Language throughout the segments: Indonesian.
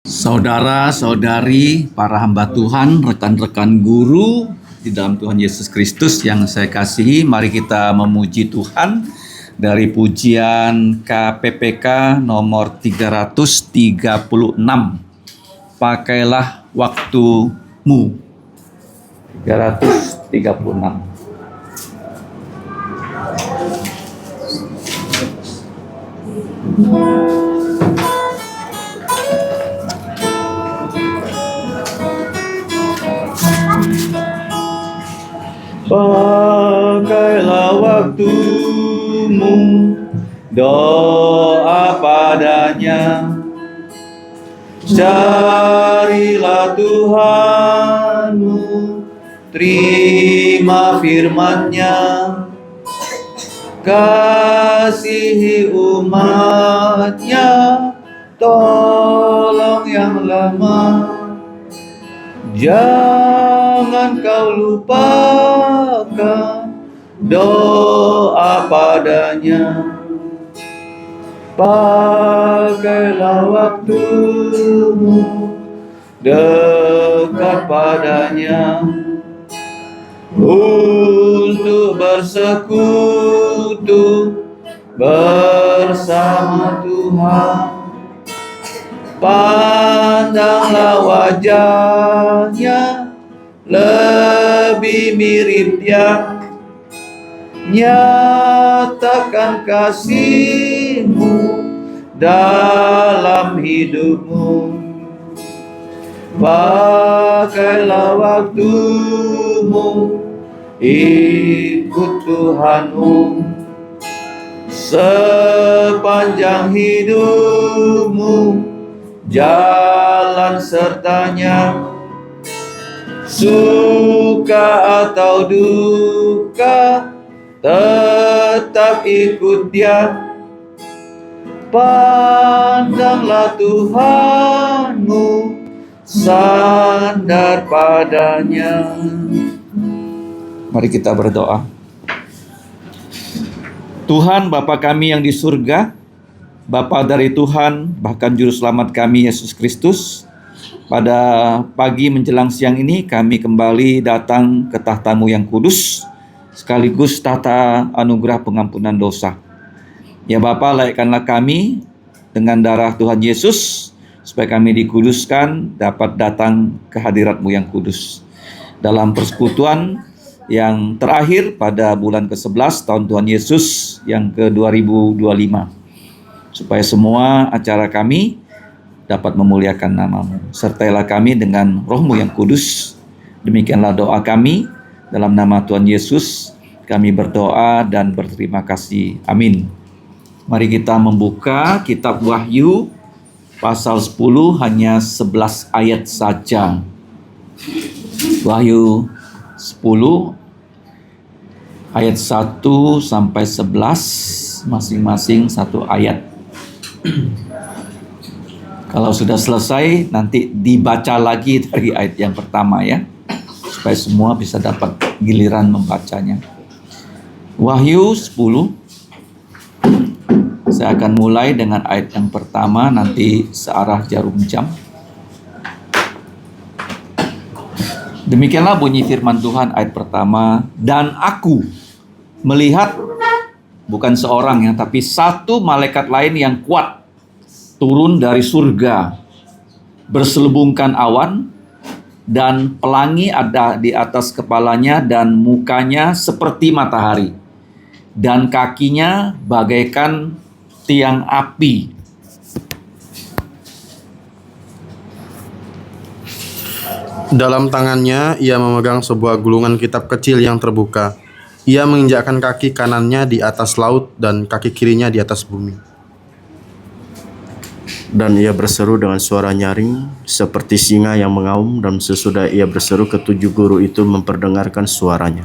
Saudara-saudari, para hamba Tuhan, rekan-rekan guru di dalam Tuhan Yesus Kristus yang saya kasihi, mari kita memuji Tuhan dari pujian KPPK nomor 336. Pakailah waktumu. 336. Pakailah waktumu, doa padanya. Carilah Tuhanmu, terima firman-Nya. Kasihi umat-Nya, tolong yang lemah. Jangan kau lupakan doa padanya. Pakailah waktumu dekat padanya untuk bersekutu bersama Tuhan. Pandanglah wajahnya, lebih mirip Dia. Nyatakan kasih-Mu dalam hidupmu. Pakailah waktumu, ikut Tuhanmu. Sepanjang hidupmu, jalan sertanya. Suka atau duka, tetap ikut Dia. Pandanglah Tuhanmu, sandar padanya. Mari kita berdoa. Tuhan Bapa kami yang di surga, Bapa dari Tuhan, bahkan Juru Selamat kami Yesus Kristus, pada pagi menjelang siang ini kami kembali datang ke tahta-Mu yang kudus, sekaligus tahta anugerah pengampunan dosa. Ya Bapa, layakkanlah kami dengan darah Tuhan Yesus, supaya kami dikuduskan, dapat datang ke hadirat-Mu yang kudus. Dalam persekutuan yang terakhir pada bulan ke-11 tahun Tuhan Yesus yang ke-2025. Supaya semua acara kami dapat memuliakan nama-Mu. Sertailah kami dengan Roh-Mu yang kudus. Demikianlah doa kami. Dalam nama Tuhan Yesus kami berdoa dan berterima kasih. Amin. Mari kita membuka kitab Wahyu pasal 10, hanya 11 ayat saja. Wahyu 10 ayat 1 sampai 11, masing-masing satu ayat. Kalau sudah selesai, nanti dibaca lagi dari ayat yang pertama ya, supaya semua bisa dapat giliran membacanya. Wahyu 10, saya akan mulai dengan ayat yang pertama, nanti searah jarum jam. Demikianlah bunyi firman Tuhan ayat pertama. Dan aku melihat, bukan seorang ya, tapi satu malaikat lain yang kuat turun dari surga, berselubungkan awan, dan pelangi ada di atas kepalanya, dan mukanya seperti matahari, dan kakinya bagaikan tiang api. Dalam tangannya ia memegang sebuah gulungan kitab kecil yang terbuka. Ia menginjakkan kaki kanannya di atas laut dan kaki kirinya di atas bumi. Dan ia berseru dengan suara nyaring seperti singa yang mengaum, dan sesudah ia berseru, ketujuh guru itu memperdengarkan suaranya.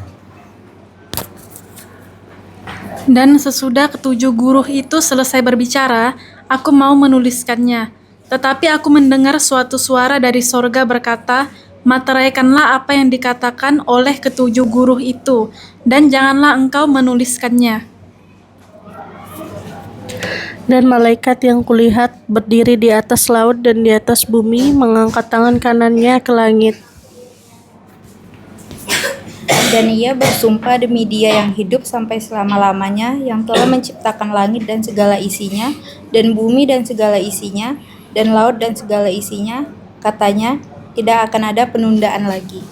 Dan sesudah ketujuh guru itu selesai berbicara, aku mau menuliskannya. Tetapi aku mendengar suatu suara dari sorga berkata, materaikanlah apa yang dikatakan oleh ketujuh guru itu, dan janganlah engkau menuliskannya. Dan malaikat yang kulihat berdiri di atas laut dan di atas bumi, mengangkat tangan kanannya ke langit. Dan ia bersumpah demi Dia yang hidup sampai selama-lamanya, yang telah menciptakan langit dan segala isinya, dan bumi dan segala isinya, dan laut dan segala isinya, katanya, tidak akan ada penundaan lagi.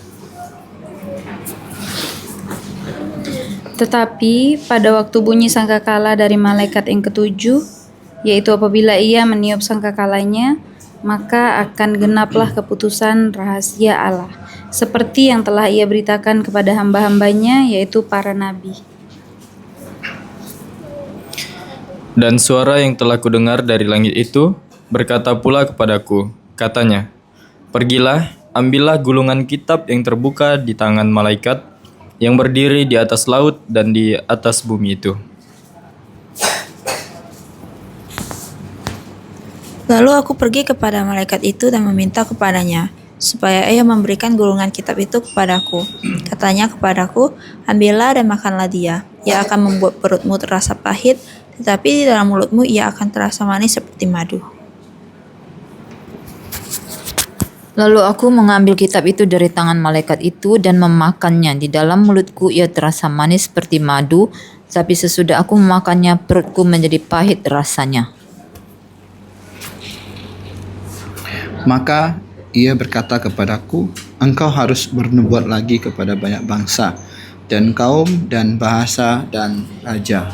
Tetapi pada waktu bunyi sangkakala dari malaikat yang ketujuh, yaitu apabila ia meniup sangkakalanya, maka akan genaplah keputusan rahasia Allah, seperti yang telah ia beritakan kepada hamba-hambanya, yaitu para nabi. Dan suara yang telah kudengar dari langit itu berkata pula kepadaku, katanya, "Pergilah, ambillah gulungan kitab yang terbuka di tangan malaikat yang berdiri di atas laut dan di atas bumi itu." Lalu aku pergi kepada malaikat itu dan meminta kepadanya, supaya ia memberikan gulungan kitab itu kepadaku. Katanya kepadaku, ambillah dan makanlah dia. Ia akan membuat perutmu terasa pahit, tetapi di dalam mulutmu ia akan terasa manis seperti madu. Lalu aku mengambil kitab itu dari tangan malaikat itu dan memakannya. Di dalam mulutku ia terasa manis seperti madu, tapi sesudah aku memakannya perutku menjadi pahit rasanya. Maka ia berkata kepadaku, engkau harus bernubuat lagi kepada banyak bangsa, dan kaum, dan bahasa, dan raja.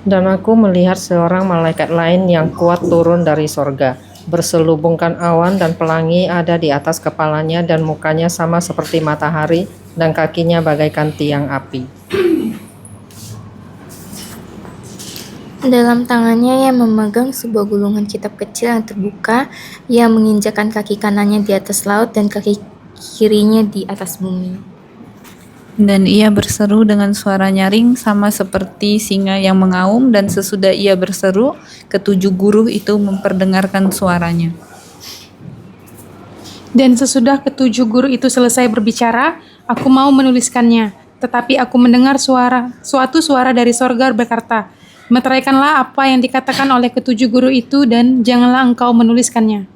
Dan aku melihat seorang malaikat lain yang kuat turun dari sorga, berselubungkan awan dan pelangi ada di atas kepalanya, dan mukanya sama seperti matahari, dan kakinya bagaikan tiang api. Dalam tangannya ia memegang sebuah gulungan kitab kecil yang terbuka. Ia menginjakkan kaki kanannya di atas laut dan kaki kirinya di atas bumi. Dan ia berseru dengan suara nyaring sama seperti singa yang mengaum, dan sesudah ia berseru, ketujuh guru itu memperdengarkan suaranya. Dan sesudah ketujuh guru itu selesai berbicara, aku mau menuliskannya. Tetapi aku mendengar suatu suara dari sorga berkata, meteraikanlah apa yang dikatakan oleh ketujuh guru itu dan janganlah engkau menuliskannya.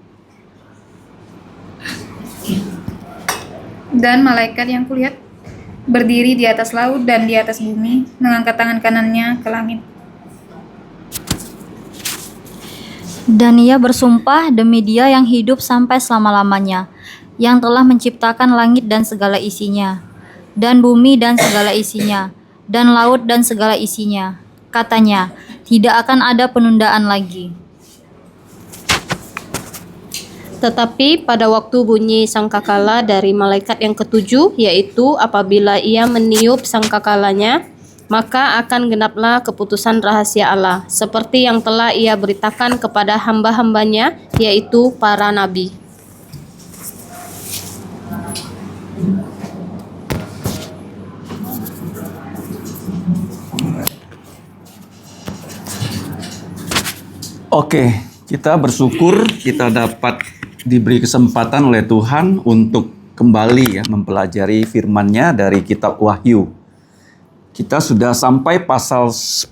Dan malaikat yang kulihat berdiri di atas laut dan di atas bumi, mengangkat tangan kanannya ke langit. Dan ia bersumpah demi Dia yang hidup sampai selama-lamanya, yang telah menciptakan langit dan segala isinya, dan bumi dan segala isinya, dan laut dan segala isinya. Katanya, tidak akan ada penundaan lagi. Tetapi pada waktu bunyi sangkakala dari malaikat yang ketujuh, yaitu apabila ia meniup sangkakalanya, maka akan genaplah keputusan rahasia Allah, seperti yang telah ia beritakan kepada hamba-hambanya, yaitu para nabi. Oke, kita bersyukur kita dapat diberi kesempatan oleh Tuhan untuk kembali mempelajari firman-Nya dari kitab Wahyu. Kita sudah sampai pasal 10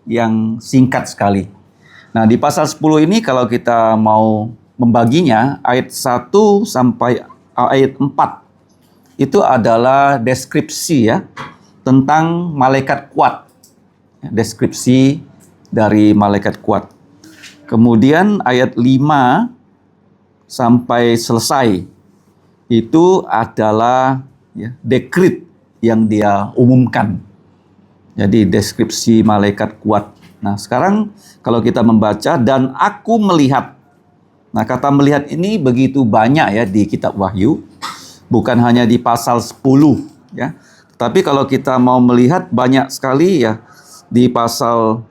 yang singkat sekali. Nah, di pasal 10 ini kalau kita mau membaginya, ayat 1 sampai ayat 4 itu adalah deskripsi tentang malaikat kuat. Deskripsi dari malaikat kuat. Kemudian ayat 5 sampai selesai itu adalah dekrit yang dia umumkan. Jadi deskripsi malaikat kuat. Nah, sekarang kalau kita membaca dan aku melihat. Nah, kata melihat ini begitu banyak di kitab Wahyu. Bukan hanya di pasal 10 Tapi kalau kita mau melihat banyak sekali di pasal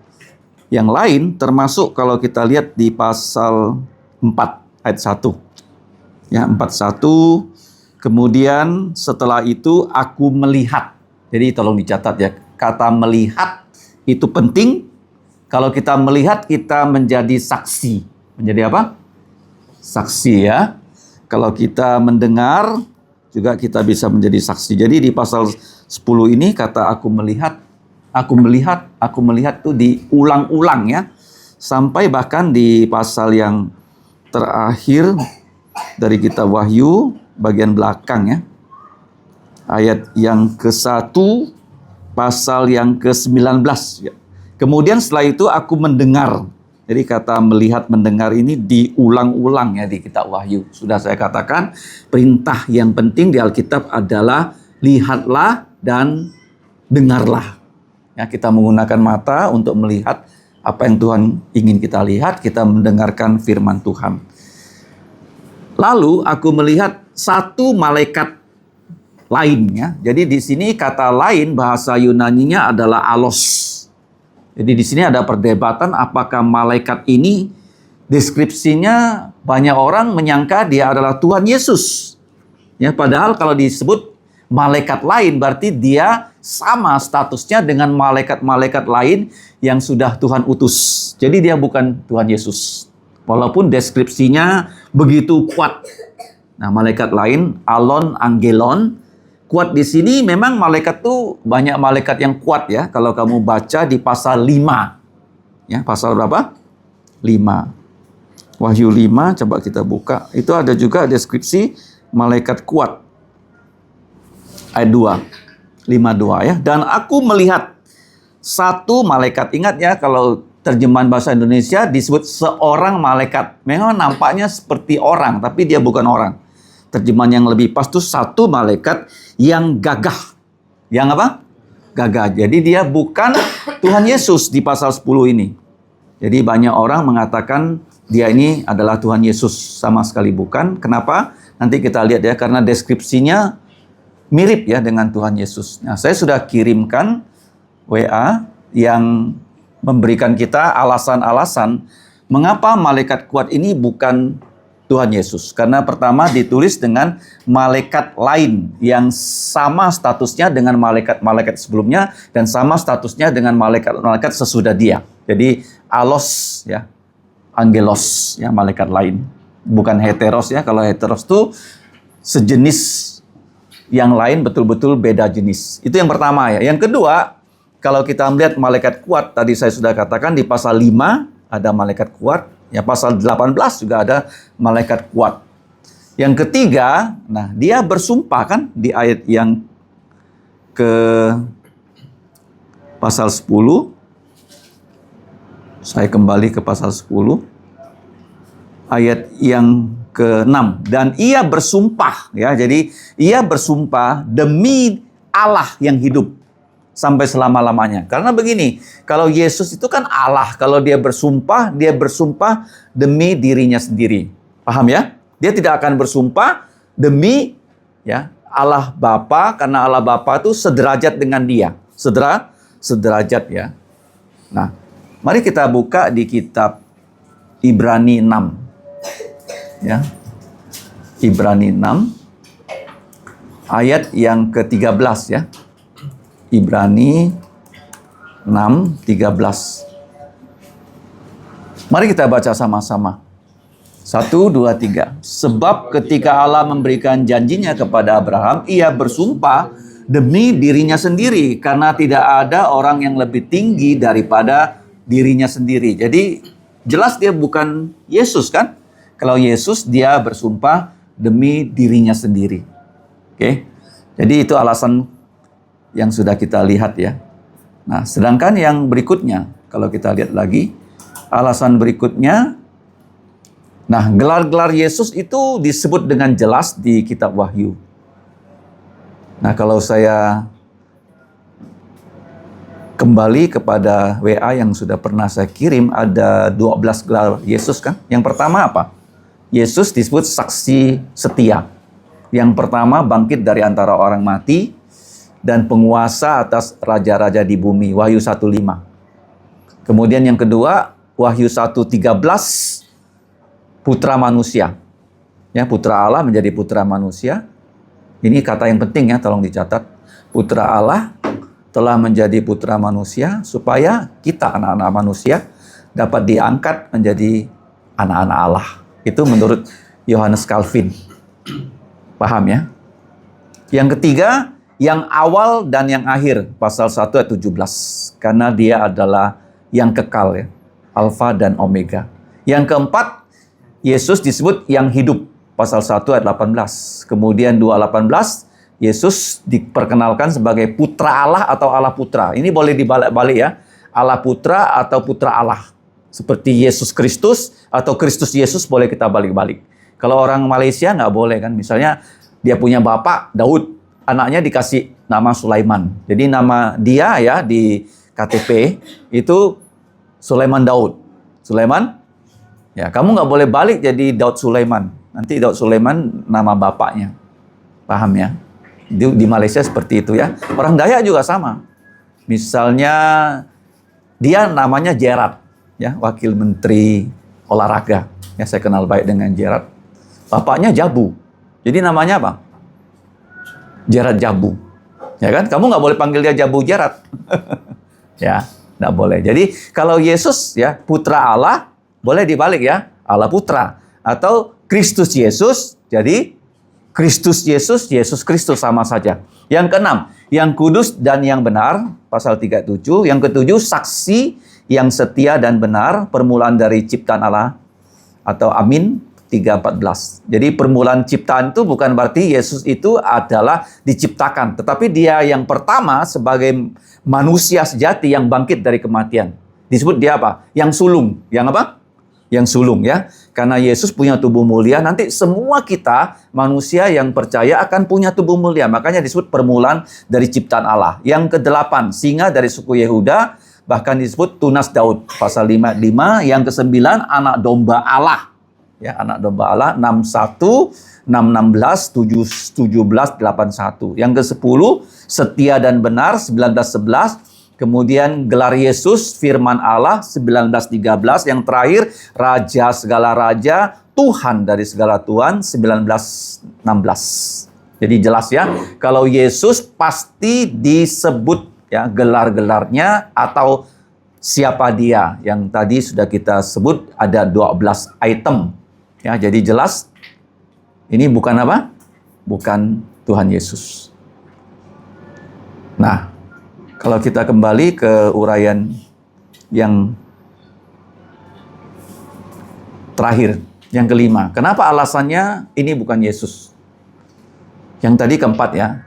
yang lain, termasuk kalau kita lihat di pasal 4 ayat 1. 4:1. Kemudian setelah itu aku melihat. Jadi tolong dicatat kata melihat itu penting. Kalau kita melihat, kita menjadi saksi. Menjadi apa? Saksi Kalau kita mendengar, juga kita bisa menjadi saksi. Jadi di pasal 10 ini kata aku melihat Aku melihat tuh diulang-ulang ya. Sampai bahkan di pasal yang terakhir dari kitab Wahyu bagian belakang ya. Ayat yang ke-1 pasal yang ke-19 ya. Kemudian setelah itu aku mendengar. Jadi kata melihat mendengar ini diulang-ulang ya di kitab Wahyu. Sudah saya katakan perintah yang penting di Alkitab adalah lihatlah dan dengarlah. Ya, kita menggunakan mata untuk melihat apa yang Tuhan ingin kita lihat, kita mendengarkan firman Tuhan. Lalu aku melihat satu malaikat lainnya. Jadi di sini kata lain bahasa Yunaninya adalah alos. Jadi di sini ada perdebatan apakah malaikat ini deskripsinya banyak orang menyangka dia adalah Tuhan Yesus. Ya, padahal kalau disebut malaikat lain berarti dia sama statusnya dengan malaikat-malaikat lain yang sudah Tuhan utus. Jadi dia bukan Tuhan Yesus. Walaupun deskripsinya begitu kuat. Nah, malaikat lain, alon, angelon, kuat di sini memang malaikat tuh banyak malaikat yang kuat ya. Kalau kamu baca di pasal 5. Ya, pasal berapa? 5. Wahyu 5, coba kita buka. Itu ada juga deskripsi malaikat kuat. Ayat 2. 5:2 ya. Dan aku melihat satu malaikat. Ingat ya, kalau terjemahan bahasa Indonesia disebut seorang malaikat. Memang nampaknya seperti orang, tapi dia bukan orang. Terjemahan yang lebih pas itu satu malaikat yang gagah. Yang apa? Gagah. Jadi dia bukan Tuhan Yesus di pasal 10 ini. Jadi banyak orang mengatakan dia ini adalah Tuhan Yesus. Sama sekali bukan. Kenapa? Nanti kita lihat ya, karena deskripsinya mirip ya dengan Tuhan Yesus. Nah, saya sudah kirimkan WA yang memberikan kita alasan-alasan mengapa malaikat kuat ini bukan Tuhan Yesus. Karena pertama ditulis dengan malaikat lain yang sama statusnya dengan malaikat-malaikat sebelumnya dan sama statusnya dengan malaikat-malaikat sesudah dia. Jadi alos ya, angelos ya, malaikat lain. Bukan heteros ya. Kalau heteros itu sejenis, yang lain betul-betul beda jenis. Itu yang pertama ya. Yang kedua, kalau kita melihat malaikat kuat, tadi saya sudah katakan di pasal 5 ada malaikat kuat. Ya, pasal 18 juga ada malaikat kuat. Yang ketiga, nah dia bersumpah kan di ayat yang ke pasal 10. Saya kembali ke pasal 10. Ayat yang ke-6. Dan ia bersumpah ya. Jadi ia bersumpah demi Allah yang hidup sampai selama-lamanya. Karena begini, kalau Yesus itu kan Allah, kalau dia bersumpah demi dirinya sendiri. Paham ya? Dia tidak akan bersumpah demi ya Allah Bapa, karena Allah Bapa itu sederajat dengan dia. Sederajat ya. Nah, mari kita buka di kitab Ibrani 6. Ya. Ibrani 6 ayat yang ke-13 ya. Ibrani 6:13. Mari kita baca sama-sama. 1, 2, 3. Sebab ketika Allah memberikan janjinya kepada Abraham, ia bersumpah demi dirinya sendiri, karena tidak ada orang yang lebih tinggi daripada dirinya sendiri. Jadi jelas dia bukan Yesus kan? Kalau Yesus dia bersumpah demi dirinya sendiri. Oke. Jadi itu alasan yang sudah kita lihat ya. Nah, sedangkan yang berikutnya, kalau kita lihat lagi, alasan berikutnya, nah, gelar-gelar Yesus itu disebut dengan jelas di kitab Wahyu. Nah, kalau saya kembali kepada WA yang sudah pernah saya kirim, ada 12 gelar Yesus kan. Yang pertama apa? Yesus disebut saksi setia. Yang pertama bangkit dari antara orang mati dan penguasa atas raja-raja di bumi, Wahyu 1:5. Kemudian yang kedua, Wahyu 1:13, putra manusia. Ya, putra Allah menjadi putra manusia. Ini kata yang penting ya, tolong dicatat. Putra Allah telah menjadi putra manusia supaya kita anak-anak manusia dapat diangkat menjadi anak-anak Allah. Itu menurut Yohanes Calvin. Paham ya? Yang ketiga, Yang awal dan yang akhir, pasal 1 ayat 17. Karena dia adalah yang kekal ya, Alfa dan Omega. Yang keempat, Yesus disebut yang hidup, pasal 1 ayat 18. Kemudian 2:18, Yesus diperkenalkan sebagai Putra Allah atau Allah Putra. Ini boleh dibalik-balik ya, Allah Putra atau Putra Allah. Seperti Yesus Kristus atau Kristus Yesus boleh kita balik-balik. Kalau orang Malaysia nggak boleh kan, misalnya dia punya bapak Daud, anaknya dikasih nama Sulaiman. Jadi nama dia ya di KTP itu Sulaiman Daud. Sulaiman, ya kamu nggak boleh balik jadi Daud Sulaiman. Nanti Daud Sulaiman nama bapaknya. Paham ya? Di Malaysia seperti itu ya. Orang Dayak juga sama. Misalnya dia namanya Gerard, ya, Wakil Menteri Olahraga. Ya, saya kenal baik dengan Gerard. Bapaknya Jabu. Jadi namanya apa? Gerard Jabu. Ya kan? Kamu nggak boleh panggil dia Jabu Gerard. Ya, nggak boleh. Jadi kalau Yesus ya Putra Allah, boleh dibalik ya, Allah Putra. Atau Kristus Yesus, jadi Kristus Yesus, Yesus Kristus sama saja. Yang keenam, yang kudus dan yang benar, pasal 37. Yang ketujuh, saksi yang setia dan benar, permulaan dari ciptaan Allah, atau Amin 3:14. Jadi permulaan ciptaan itu bukan berarti Yesus itu adalah diciptakan, tetapi dia yang pertama sebagai manusia sejati yang bangkit dari kematian. Disebut dia apa? Yang sulung. Yang apa? Yang sulung ya. Karena Yesus punya tubuh mulia, nanti semua kita manusia yang percaya akan punya tubuh mulia. Makanya disebut permulaan dari ciptaan Allah. Yang kedelapan, singa dari suku Yehuda, bahkan disebut tunas Daud, pasal 5:5. Yang kesembilan, anak domba Allah. Ya, anak domba Allah 61, 6:16, 7:17, 8:1. Yang ke-10, setia dan benar 19:11. Kemudian gelar Yesus, firman Allah 19:13. Yang terakhir, raja segala raja, Tuhan dari segala Tuhan 19:16. Jadi jelas ya, kalau Yesus pasti disebut ya gelar-gelarnya atau siapa dia. Yang tadi sudah kita sebut ada 12 item. Ya, jadi jelas ini bukan apa? Bukan Tuhan Yesus. Nah, kalau kita kembali ke uraian yang terakhir, yang kelima. Kenapa alasannya ini bukan Yesus? Yang tadi keempat ya.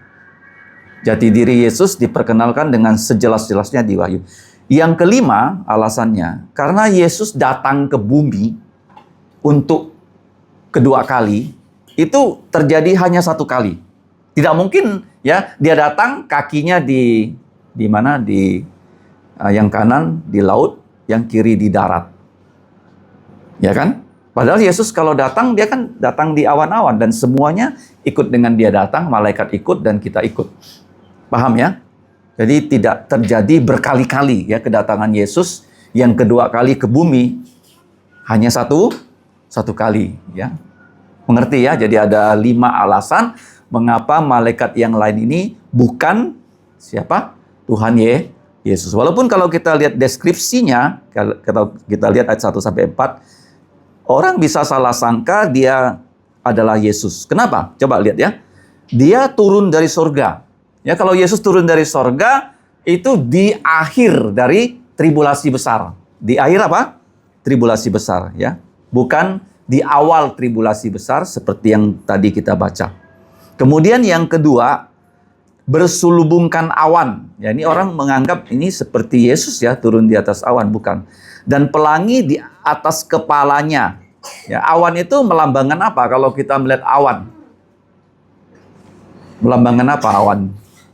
Jati diri Yesus diperkenalkan dengan sejelas-jelasnya di Wahyu. Yang kelima alasannya, karena Yesus datang ke bumi untuk kedua kali, itu terjadi hanya satu kali. Tidak mungkin ya dia datang kakinya di mana, di yang kanan di laut, yang kiri di darat. Ya kan? Padahal Yesus kalau datang, dia kan datang di awan-awan dan semuanya ikut dengan dia datang, malaikat ikut dan kita ikut. Paham ya? Jadi tidak terjadi berkali-kali ya kedatangan Yesus yang kedua kali ke bumi, hanya satu kali ya. Mengerti ya? Jadi ada 5 alasan mengapa malaikat yang lain ini bukan siapa? Tuhan Yesus. Walaupun kalau kita lihat deskripsinya, kalau kita lihat ayat 1 sampai 4, orang bisa salah sangka dia adalah Yesus. Kenapa? Coba lihat ya. Dia turun dari sorga. Ya, kalau Yesus turun dari sorga, itu di akhir dari tribulasi besar. Di akhir apa? Tribulasi besar ya. Bukan di awal tribulasi besar seperti yang tadi kita baca. Kemudian yang kedua, bersulubungkan awan. Ya, ini orang menganggap ini seperti Yesus ya, turun di atas awan, bukan. Dan pelangi di atas kepalanya. Ya, awan itu melambangkan apa kalau kita melihat awan? Melambangkan apa awan?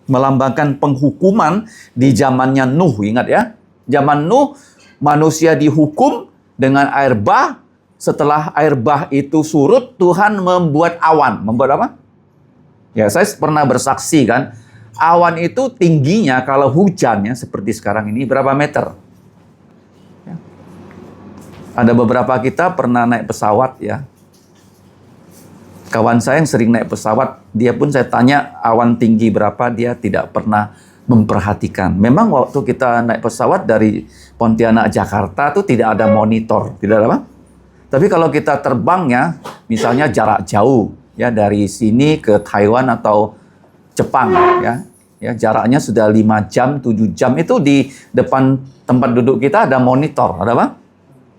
Melambangkan penghukuman di zamannya Nuh, ingat ya. Zaman Nuh, manusia dihukum dengan air bah. Setelah air bah itu surut, Tuhan membuat awan. Membuat apa? Ya, saya pernah bersaksi kan, awan itu tingginya kalau hujannya seperti sekarang ini berapa meter? Ya. Ada beberapa kita pernah naik pesawat ya. Kawan saya yang sering naik pesawat, dia pun saya tanya awan tinggi berapa, dia tidak pernah memperhatikan. Memang waktu kita naik pesawat dari Pontianak Jakarta itu tidak ada monitor, tidak ada apa? Tapi kalau kita terbangnya, misalnya jarak jauh, ya dari sini ke Taiwan atau Jepang ya. Ya, jaraknya sudah 5 jam, 7 jam itu di depan tempat duduk kita ada monitor, ada apa?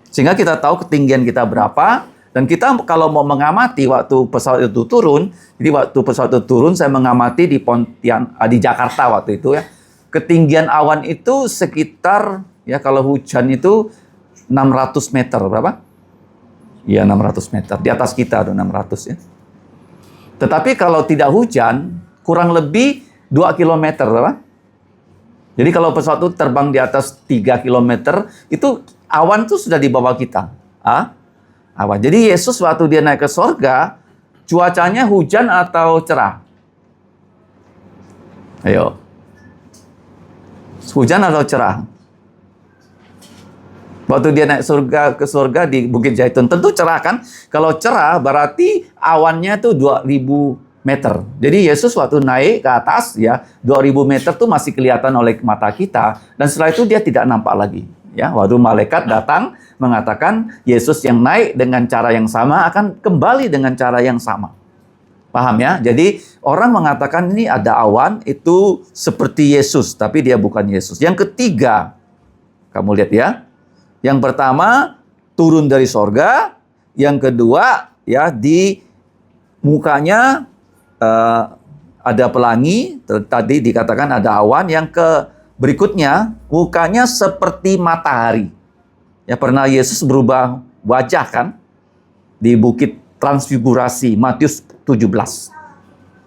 Sehingga kita tahu ketinggian kita berapa dan kita kalau mau mengamati waktu pesawat itu turun, jadi waktu pesawat itu turun saya mengamati di di Jakarta waktu itu ya. Ketinggian awan itu sekitar ya kalau hujan itu 600 meter berapa? Ya 600 meter di atas kita ada 600 ya. Tetapi kalau tidak hujan kurang lebih 2 kilometer berapa? Jadi kalau pesawat itu terbang di atas 3 kilometer itu awan itu sudah di bawah kita. Awan. Jadi Yesus waktu dia naik ke sorga cuacanya hujan atau cerah? Ayo. Hujan atau cerah? Waktu dia naik ke surga di Bukit Zaitun, tentu cerah kan? Kalau cerah berarti awannya tuh 2000 meter. Jadi Yesus waktu naik ke atas ya 2000 meter tuh masih kelihatan oleh mata kita dan setelah itu dia tidak nampak lagi. Ya, waktu malaikat datang mengatakan Yesus yang naik dengan cara yang sama akan kembali dengan cara yang sama. Paham ya? Jadi orang mengatakan ini ada awan itu seperti Yesus, tapi dia bukan Yesus. Yang ketiga, kamu lihat ya. Yang pertama turun dari sorga, yang kedua ya di mukanya ada pelangi, tadi dikatakan ada awan, yang berikutnya mukanya seperti matahari. Ya pernah Yesus berubah wajah kan di Bukit Transfigurasi Matius 17.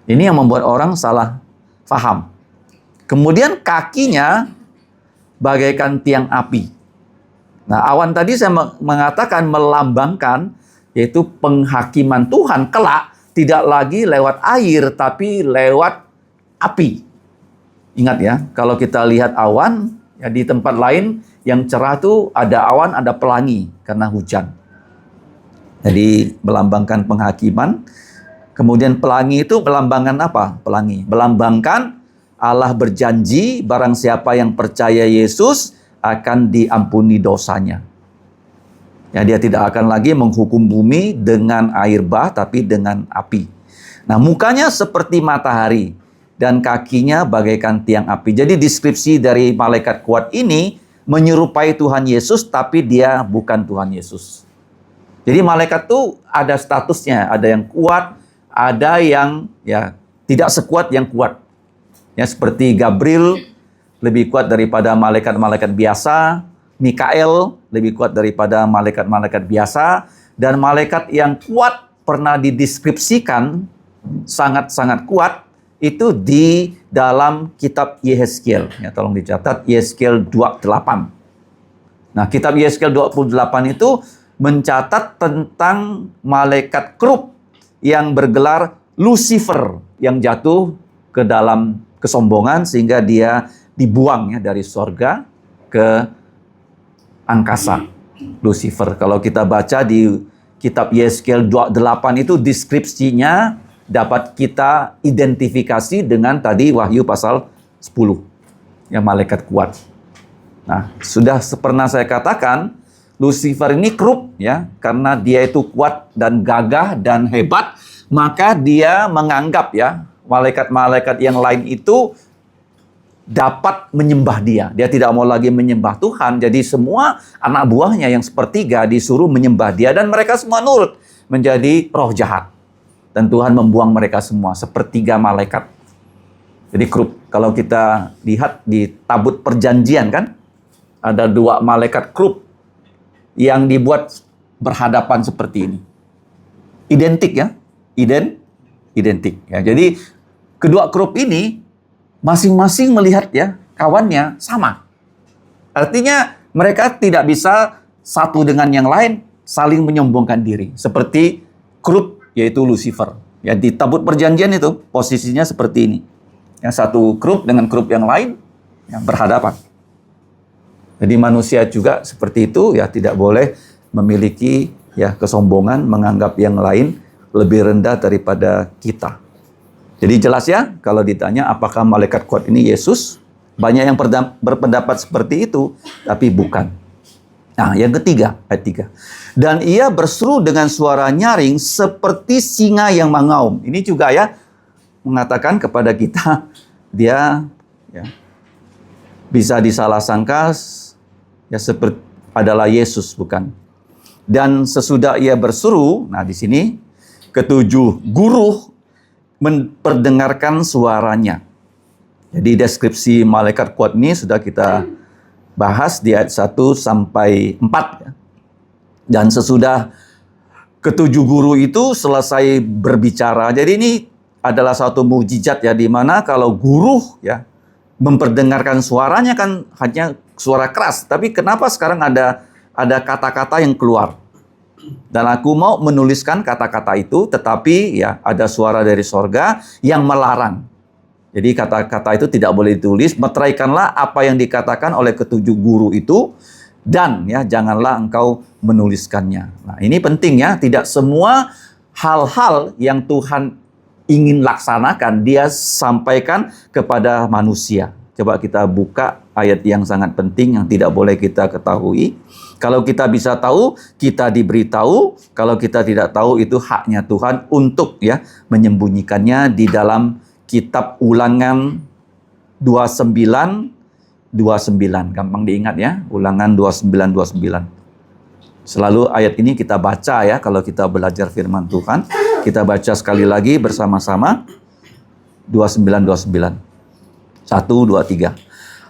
Ini yang membuat orang salah paham. Kemudian kakinya bagaikan tiang api. Nah, awan tadi saya mengatakan melambangkan yaitu penghakiman Tuhan kelak tidak lagi lewat air tapi lewat api. Ingat ya, kalau kita lihat awan ya di tempat lain yang cerah tuh ada awan, ada pelangi karena hujan. Jadi melambangkan penghakiman. Kemudian pelangi itu melambangkan apa? Pelangi melambangkan Allah berjanji barang siapa yang percaya Yesus akan diampuni dosanya. Ya, dia tidak akan lagi menghukum bumi dengan air bah, tapi dengan api. Nah, mukanya seperti matahari dan kakinya bagaikan tiang api. Jadi deskripsi dari malaikat kuat ini menyerupai Tuhan Yesus, tapi dia bukan Tuhan Yesus. Jadi malaikat tuh ada statusnya, ada yang kuat, ada yang ya tidak sekuat yang kuat. Ya, seperti Gabriel lebih kuat daripada malaikat-malaikat biasa. Mikael lebih kuat daripada malaikat-malaikat biasa, dan malaikat yang kuat pernah dideskripsikan sangat-sangat kuat itu di dalam kitab Yehezkiel. Ya, tolong dicatat Yehezkiel 28. Nah, kitab Yehezkiel 28 itu mencatat tentang malaikat kerub yang bergelar Lucifer yang jatuh ke dalam kesombongan sehingga dia dibuang ya dari sorga ke angkasa. Lucifer. Kalau kita baca di kitab Yehezkiel 28 itu deskripsinya dapat kita identifikasi dengan tadi Wahyu pasal 10. Yang malaikat kuat. Nah, sudah pernah saya katakan Lucifer ini kerub ya, karena dia itu kuat dan gagah dan hebat, maka dia menganggap ya malaikat-malaikat yang lain itu dapat menyembah dia. Dia tidak mau lagi menyembah Tuhan. Jadi semua anak buahnya yang sepertiga disuruh menyembah dia. Dan mereka semua nurut menjadi roh jahat. Dan Tuhan membuang mereka semua. Sepertiga malaikat. Jadi kalau kita lihat di tabut perjanjian kan. Ada 2 malaikat kerub yang dibuat berhadapan seperti ini. Identik ya. Identik. Ya. Jadi kedua kerub ini masing-masing melihat ya kawannya sama. Artinya mereka tidak bisa satu dengan yang lain saling menyombongkan diri. Seperti kerub yaitu Lucifer. Ya, di tabut perjanjian itu posisinya seperti ini. Yang satu kerub dengan kerub yang lain yang berhadapan. Jadi manusia juga seperti itu ya tidak boleh memiliki ya kesombongan menganggap yang lain lebih rendah daripada kita. Jadi jelas ya, kalau ditanya apakah malaikat kuat ini Yesus, banyak yang berpendapat seperti itu, tapi bukan. Nah, yang ketiga, ayat 3. Dan ia berseru dengan suara nyaring seperti singa yang mengaum. Ini juga ya, mengatakan kepada kita, dia ya, bisa disalah sangka ya seperti adalah Yesus, bukan? Dan sesudah ia berseru, nah di sini ketujuh guru memperdengarkan suaranya. Jadi deskripsi malaikat kuat ini sudah kita bahas di ayat 1 sampai 4. Dan sesudah ketujuh guru itu selesai berbicara. Jadi ini adalah satu mukjizat ya, di mana kalau guru ya memperdengarkan suaranya kan hanya suara keras, tapi kenapa sekarang ada kata-kata yang keluar? Dan aku mau menuliskan kata-kata itu, tetapi ya ada suara dari sorga yang melarang. Jadi kata-kata itu tidak boleh ditulis. Meteraikanlah apa yang dikatakan oleh ketujuh guru itu, dan ya janganlah engkau menuliskannya. Nah ini penting ya, tidak semua hal-hal yang Tuhan ingin laksanakan dia sampaikan kepada manusia. Coba kita buka ayat yang sangat penting yang tidak boleh kita ketahui. Kalau kita bisa tahu, kita diberitahu. Kalau kita tidak tahu, itu haknya Tuhan untuk ya menyembunyikannya di dalam kitab Ulangan 29. Gampang diingat ya, Ulangan 29. Selalu ayat ini kita baca ya kalau kita belajar firman Tuhan. Kita baca sekali lagi bersama-sama. 29. 1, 2, 3.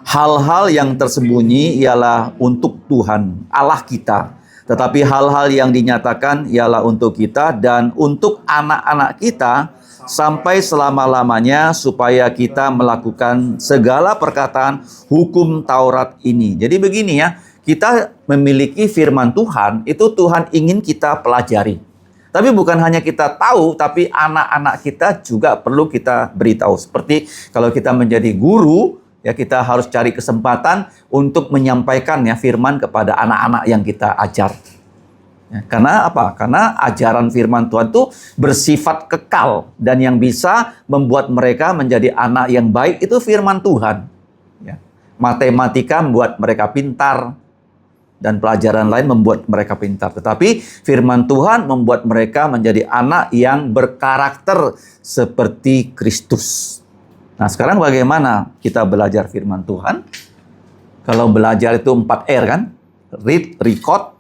Hal-hal yang tersembunyi ialah untuk Tuhan Allah kita, tetapi hal-hal yang dinyatakan ialah untuk kita dan untuk anak-anak kita sampai selama-lamanya, supaya kita melakukan segala perkataan hukum Taurat ini. Jadi begini ya, kita memiliki firman Tuhan, itu Tuhan ingin kita pelajari. Tapi bukan hanya kita tahu, tapi anak-anak kita juga perlu kita beritahu. Seperti kalau kita menjadi guru, ya kita harus cari kesempatan untuk menyampaikan ya firman kepada anak-anak yang kita ajar. Ya, karena apa? Karena ajaran firman Tuhan itu bersifat kekal, dan yang bisa membuat mereka menjadi anak yang baik itu firman Tuhan. Ya. Matematika membuat mereka pintar, dan pelajaran lain membuat mereka pintar. Tetapi firman Tuhan membuat mereka menjadi anak yang berkarakter seperti Kristus. Nah sekarang bagaimana kita belajar firman Tuhan? Kalau belajar itu 4R kan? Read, record,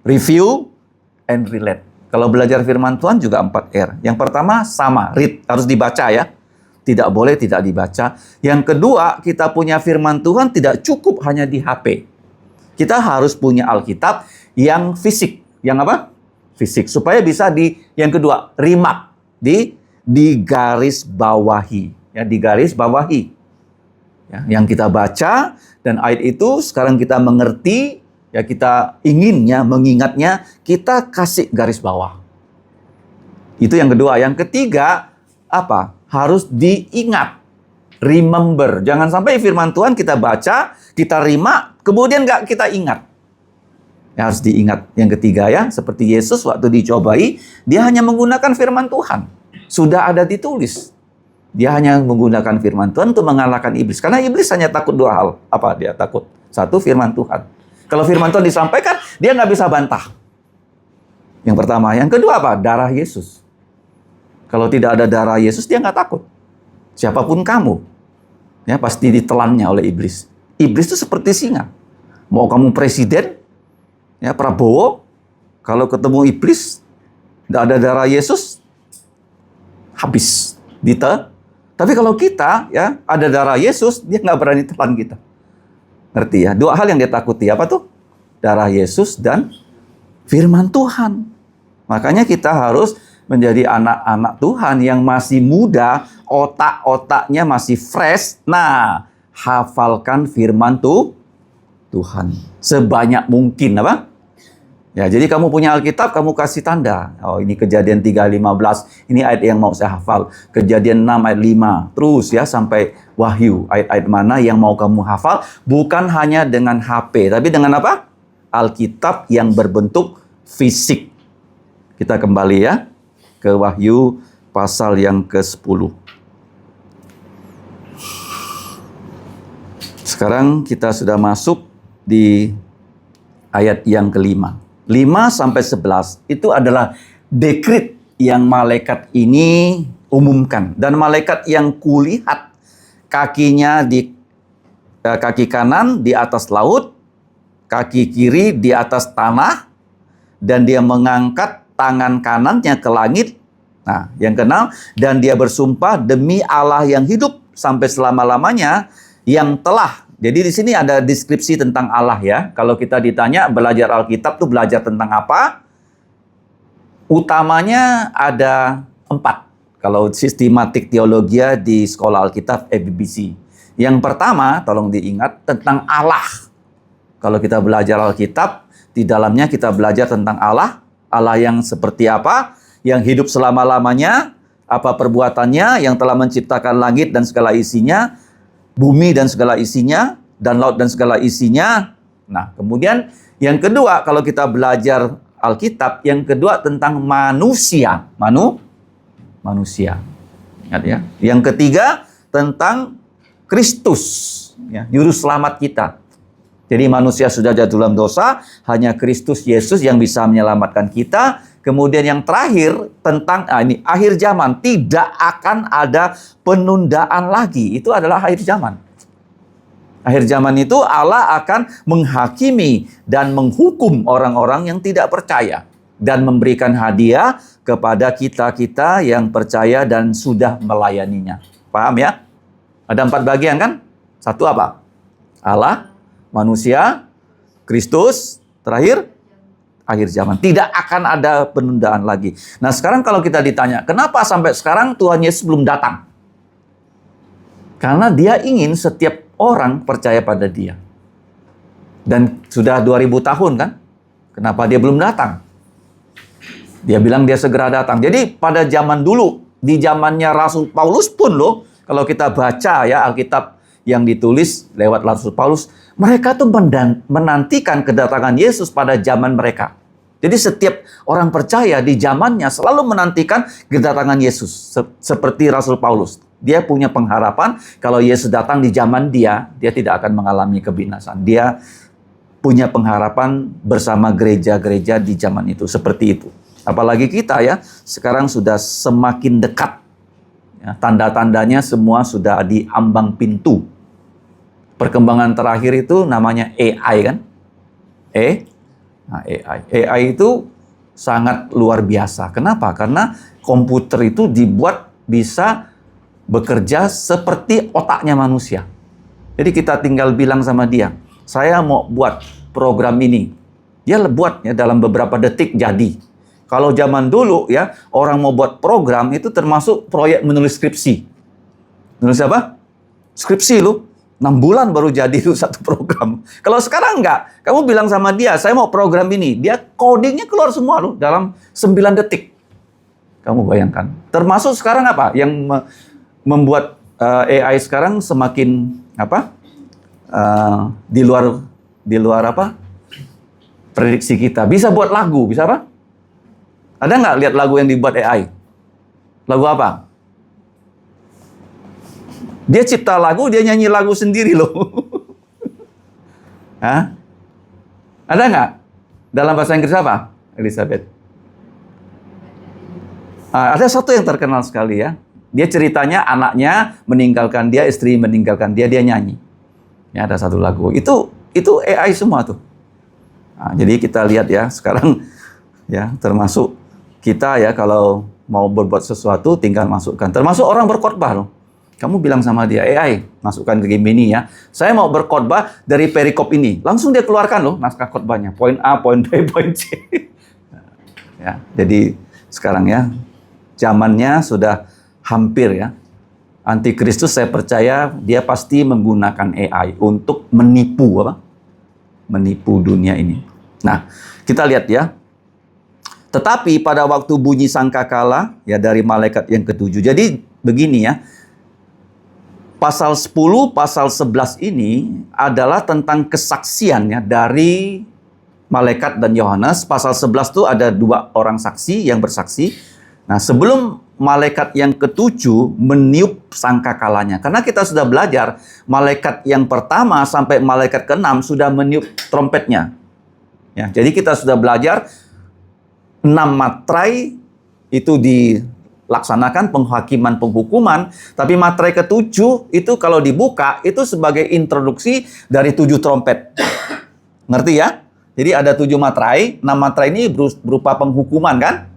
review, and relate. Kalau belajar firman Tuhan juga 4R. Yang pertama sama, read, harus dibaca ya. Tidak boleh tidak dibaca. Yang kedua, kita punya firman Tuhan tidak cukup hanya di HP. Kita harus punya Alkitab yang fisik. Yang apa? Fisik. Supaya bisa yang kedua, remark. Di garis bawahi. Ya, di garis bawahi. Ya, yang kita baca, dan ayat itu sekarang kita mengerti, ya kita inginnya, mengingatnya, kita kasih garis bawah. Itu yang kedua. Yang ketiga, apa? Harus diingat. Remember. Jangan sampai firman Tuhan kita baca, kita terima, kemudian nggak kita ingat. Ya, harus diingat. Yang ketiga ya, seperti Yesus waktu dicobai, dia hanya menggunakan firman Tuhan. Sudah ada ditulis. Dia hanya menggunakan firman Tuhan untuk mengalahkan iblis. Karena iblis hanya takut dua hal. Apa dia takut? Satu, firman Tuhan. Kalau firman Tuhan disampaikan, dia nggak bisa bantah. Yang pertama. Yang kedua apa? Darah Yesus. Kalau tidak ada darah Yesus, dia nggak takut. Siapapun kamu, ya pasti ditelannya oleh iblis. Iblis itu seperti singa. Mau kamu presiden, ya Prabowo, kalau ketemu iblis, tidak ada darah Yesus, habis. Tapi kalau kita, ya ada darah Yesus, dia nggak berani telan kita. Ngerti ya? Dua hal yang dia takuti, apa tuh? Darah Yesus dan firman Tuhan. Makanya kita harus menjadi anak-anak Tuhan yang masih muda, otak-otaknya masih fresh. Nah, hafalkan firman Tuhan sebanyak mungkin, apa? Ya, jadi kamu punya Alkitab, kamu kasih tanda. Oh, ini Kejadian 3:15. Ini ayat yang mau saya hafal. Kejadian 6 ayat 5. Terus ya sampai Wahyu. Ayat-ayat mana yang mau kamu hafal? Bukan hanya dengan HP, tapi dengan apa? Alkitab yang berbentuk fisik. Kita kembali ya ke Wahyu pasal yang ke-10. Sekarang kita sudah masuk di ayat yang ke-5. 5 sampai 11 itu adalah dekrit yang malaikat ini umumkan. Dan malaikat yang kulihat kakinya di kaki kanan di atas laut, kaki kiri di atas tanah, dan dia mengangkat tangan kanannya ke langit. Nah, yang keenam, dan dia bersumpah demi Allah yang hidup sampai selama-lamanya, yang telah. Jadi di sini ada deskripsi tentang Allah ya. Kalau kita ditanya belajar Alkitab tuh belajar tentang apa? Utamanya ada 4. Kalau sistematik teologi di sekolah Alkitab FBBC. Yang pertama, tolong diingat tentang Allah. Kalau kita belajar Alkitab, di dalamnya kita belajar tentang Allah. Allah yang seperti apa? Yang hidup selama-lamanya, apa perbuatannya, yang telah menciptakan langit dan segala isinya, bumi dan segala isinya, dan laut dan segala isinya. Nah, kemudian yang kedua, kalau kita belajar Alkitab, yang kedua tentang manusia. Manusia. Ingat ya. Yang ketiga tentang Kristus, ya, juru selamat kita. Jadi manusia sudah jatuh dalam dosa, hanya Kristus Yesus yang bisa menyelamatkan kita. Kemudian yang terakhir tentang ini akhir zaman, tidak akan ada penundaan lagi. Itu adalah akhir zaman. Akhir zaman itu Allah akan menghakimi dan menghukum orang-orang yang tidak percaya dan memberikan hadiah kepada kita-kita yang percaya dan sudah melayaninya. Paham ya? Ada 4 bagian kan? Satu apa? Allah, manusia, Kristus, terakhir akhir zaman. Tidak akan ada penundaan lagi. Nah, sekarang kalau kita ditanya, kenapa sampai sekarang Tuhan Yesus belum datang? Karena dia ingin setiap orang percaya pada dia. Dan sudah 2000 tahun kan? Kenapa dia belum datang? Dia bilang dia segera datang. Jadi pada zaman dulu, di zamannya Rasul Paulus pun loh, kalau kita baca ya Alkitab yang ditulis lewat Rasul Paulus, mereka tuh menantikan kedatangan Yesus pada zaman mereka. Jadi setiap orang percaya di zamannya selalu menantikan kedatangan Yesus. Seperti Rasul Paulus. Dia punya pengharapan kalau Yesus datang di zaman dia tidak akan mengalami kebinasan. Dia punya pengharapan bersama gereja-gereja di zaman itu. Seperti itu. Apalagi kita ya, sekarang sudah semakin dekat. Ya, tanda-tandanya semua sudah di ambang pintu. Perkembangan terakhir itu namanya AI kan? AI. AI itu sangat luar biasa. Kenapa? Karena komputer itu dibuat bisa bekerja seperti otaknya manusia. Jadi kita tinggal bilang sama dia, saya mau buat program ini. Dia buat ya dalam beberapa detik jadi. Kalau zaman dulu ya, orang mau buat program itu termasuk proyek menulis skripsi. Menulis apa? Skripsi lu. 6 bulan baru jadi itu satu program. Kalau sekarang enggak, kamu bilang sama dia, saya mau program ini. Dia codingnya keluar semua lu dalam 9 detik. Kamu bayangkan. Termasuk sekarang apa? Yang membuat AI sekarang semakin apa? Di luar apa? Prediksi kita. Bisa buat lagu, bisa apa? Ada nggak lihat lagu yang dibuat AI? Lagu apa? Dia cipta lagu, dia nyanyi lagu sendiri loh. Hah? Ada nggak? Dalam bahasa Inggris apa, Elizabeth? Ada satu yang terkenal sekali ya. Dia ceritanya anaknya meninggalkan dia, istri meninggalkan dia nyanyi. Ya, ada satu lagu. Itu AI semua tuh. Nah, jadi kita lihat ya sekarang ya termasuk kita ya kalau mau berbuat sesuatu tinggal masukkan. Termasuk orang berkhotbah loh. Kamu bilang sama dia, AI, masukkan ke Gemini ya. Saya mau berkhotbah dari perikop ini. Langsung dia keluarkan loh naskah khotbahnya. Poin A, poin B, poin C. Ya, jadi sekarang ya zamannya sudah hampir ya. Antikristus saya percaya dia pasti menggunakan AI untuk menipu apa? Menipu dunia ini. Nah, kita lihat ya. Tetapi pada waktu bunyi sangkakala ya dari malaikat yang ketujuh. Jadi begini ya. Pasal 10, pasal 11 ini adalah tentang kesaksian ya dari malaikat dan Yohanes. Pasal 11 itu ada 2 orang saksi yang bersaksi. Nah, sebelum malaikat yang ketujuh meniup sangkakalanya. Karena kita sudah belajar malaikat yang pertama sampai malaikat ke-6 sudah meniup trompetnya. Ya, jadi kita sudah belajar 6 matrai itu laksanakan penghakiman penghukuman. Tapi materai ke-7 itu kalau dibuka itu sebagai introduksi dari 7 trompet. Ngerti ya? Jadi ada 7 materai. 6 materai ini berupa penghukuman kan?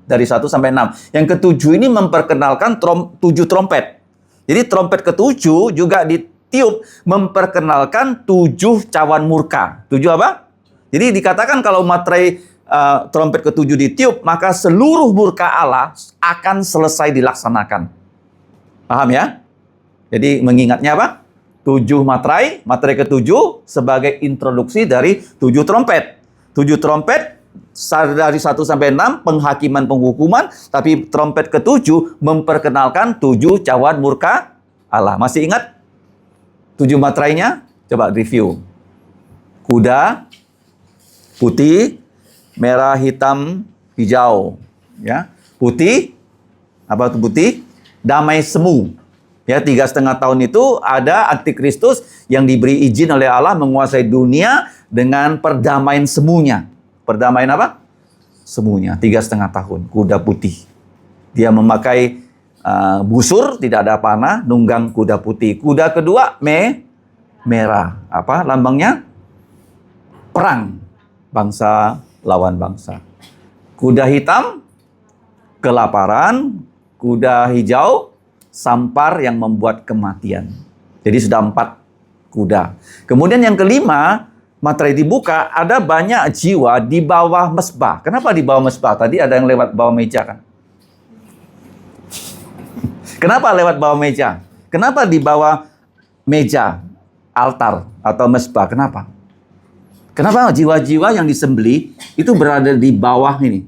Dari 1 sampai 6. Yang ke-7 ini memperkenalkan 7 trompet. Jadi trompet ke-7 juga ditiup memperkenalkan 7 cawan murka. 7 apa? Jadi dikatakan kalau materai trompet ke-7 ditiup, maka seluruh murka Allah akan selesai dilaksanakan. Paham ya? Jadi mengingatnya apa? 7 materai, materai ke-7 sebagai introduksi dari 7 trompet. 7 trompet dari 1 sampai 6 penghakiman penghukuman, tapi trompet ke-7 memperkenalkan 7 cawan murka Allah. Masih ingat 7 materainya? Coba review. Kuda putih, merah, hitam, hijau, ya. Putih, apa itu putih? Damai semu. Ya, 3,5 tahun itu ada antikristus yang diberi izin oleh Allah menguasai dunia dengan perdamaian semunya. Perdamaian apa? Semunya. 3,5 tahun. Kuda putih. Dia memakai busur, tidak ada panah, nunggang kuda putih. Kuda kedua merah. Apa lambangnya? Perang. Bangsa lawan bangsa. Kuda hitam, kelaparan. Kuda hijau, sampar yang membuat kematian. Jadi sudah 4 kuda. Kemudian yang kelima, materai dibuka, ada banyak jiwa di bawah mesbah. Kenapa di bawah mesbah? Tadi ada yang lewat bawah meja kan? Kenapa lewat bawah meja? Kenapa di bawah meja, altar atau mesbah? Kenapa? Kenapa jiwa-jiwa yang disembelih itu berada di bawah ini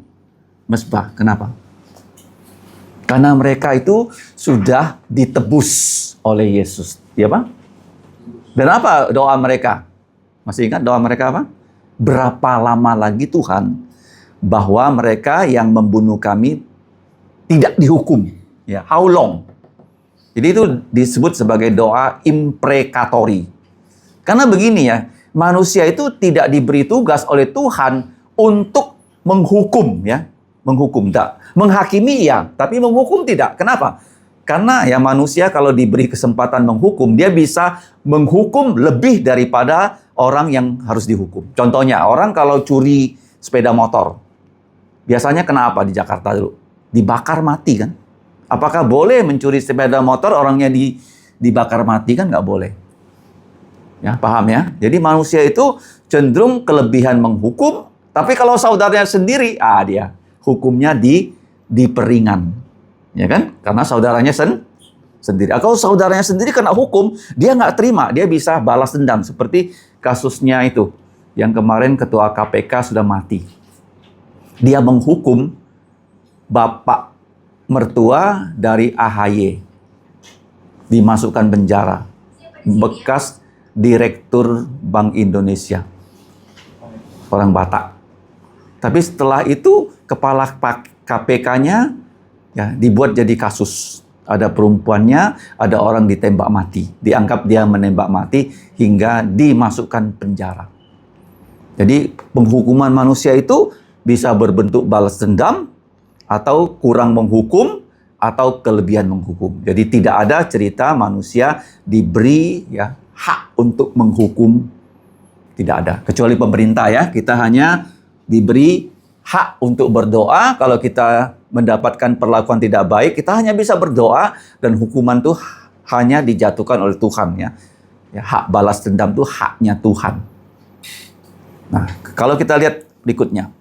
mesbah? Kenapa? Karena mereka itu sudah ditebus oleh Yesus. Ya Pak? Dan apa doa mereka? Masih ingat doa mereka apa? Berapa lama lagi Tuhan bahwa mereka yang membunuh kami tidak dihukum? Ya, how long? Jadi itu disebut sebagai doa imprekatori. Karena begini ya, manusia itu tidak diberi tugas oleh Tuhan untuk menghukum ya, menghukum tak, menghakimi ya, tapi menghukum tidak. Kenapa? Karena ya manusia kalau diberi kesempatan menghukum, dia bisa menghukum lebih daripada orang yang harus dihukum. Contohnya, orang kalau curi sepeda motor, biasanya kena apa di Jakarta dulu? Dibakar mati kan? Apakah boleh mencuri sepeda motor orangnya dibakar mati? Kan nggak boleh. Ya, paham ya? Jadi manusia itu cenderung kelebihan menghukum, tapi kalau saudaranya sendiri, dia hukumnya diperingan. Ya kan? Karena saudaranya sendiri. Kalau saudaranya sendiri kena hukum, dia nggak terima, dia bisa balas dendam. Seperti kasusnya itu, yang kemarin ketua KPK sudah mati. Dia menghukum bapak mertua dari AHY, dimasukkan penjara. Bekas Direktur Bank Indonesia, orang Batak. Tapi setelah itu kepala KPK-nya ya dibuat jadi kasus. Ada perempuannya, ada orang ditembak mati, dianggap dia menembak mati hingga dimasukkan penjara. Jadi penghukuman manusia itu bisa berbentuk balas dendam atau kurang menghukum atau kelebihan menghukum. Jadi tidak ada cerita manusia diberi ya hak untuk menghukum, tidak ada. Kecuali pemerintah ya, kita hanya diberi hak untuk berdoa. Kalau kita mendapatkan perlakuan tidak baik, kita hanya bisa berdoa dan hukuman itu hanya dijatuhkan oleh Tuhan ya. Ya, hak balas dendam itu haknya Tuhan. Nah, kalau kita lihat berikutnya.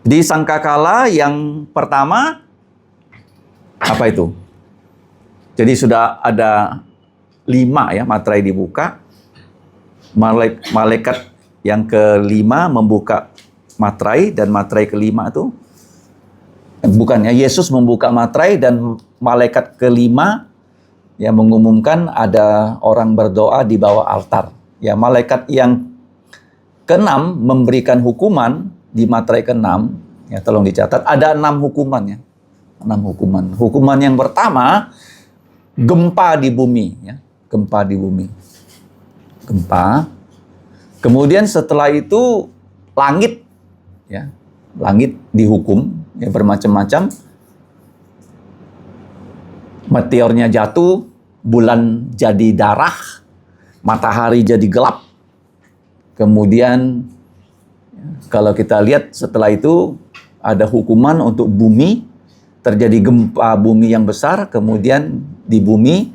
Di sangkakala yang pertama apa itu? Jadi sudah ada 5 ya materai dibuka. Malaikat yang kelima membuka materai, dan materai kelima itu bukannya Yesus membuka materai dan malaikat kelima yang mengumumkan ada orang berdoa di bawah altar. Ya, malaikat yang keenam memberikan hukuman di materai keenam. Ya, tolong dicatat ada 6 hukumannya. 6 hukuman. Hukuman yang pertama gempa di bumi ya. Gempa di bumi. Gempa. Kemudian setelah itu langit ya. Langit dihukum ya, bermacam-macam. meteornya jatuh, bulan jadi darah, matahari jadi gelap. Kemudian kalau kita lihat setelah itu ada hukuman untuk bumi, terjadi gempa bumi yang besar, kemudian di bumi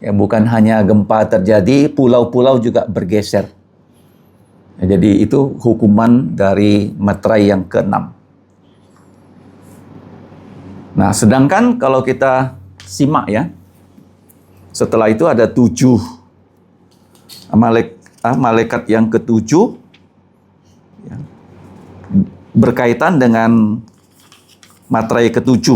ya bukan hanya gempa terjadi, pulau-pulau juga bergeser. Ya, jadi itu hukuman dari meterai yang ke-6. Nah, sedangkan kalau kita simak ya, setelah itu ada 7 malaikat yang ke-7 ya, berkaitan dengan materai ke-7.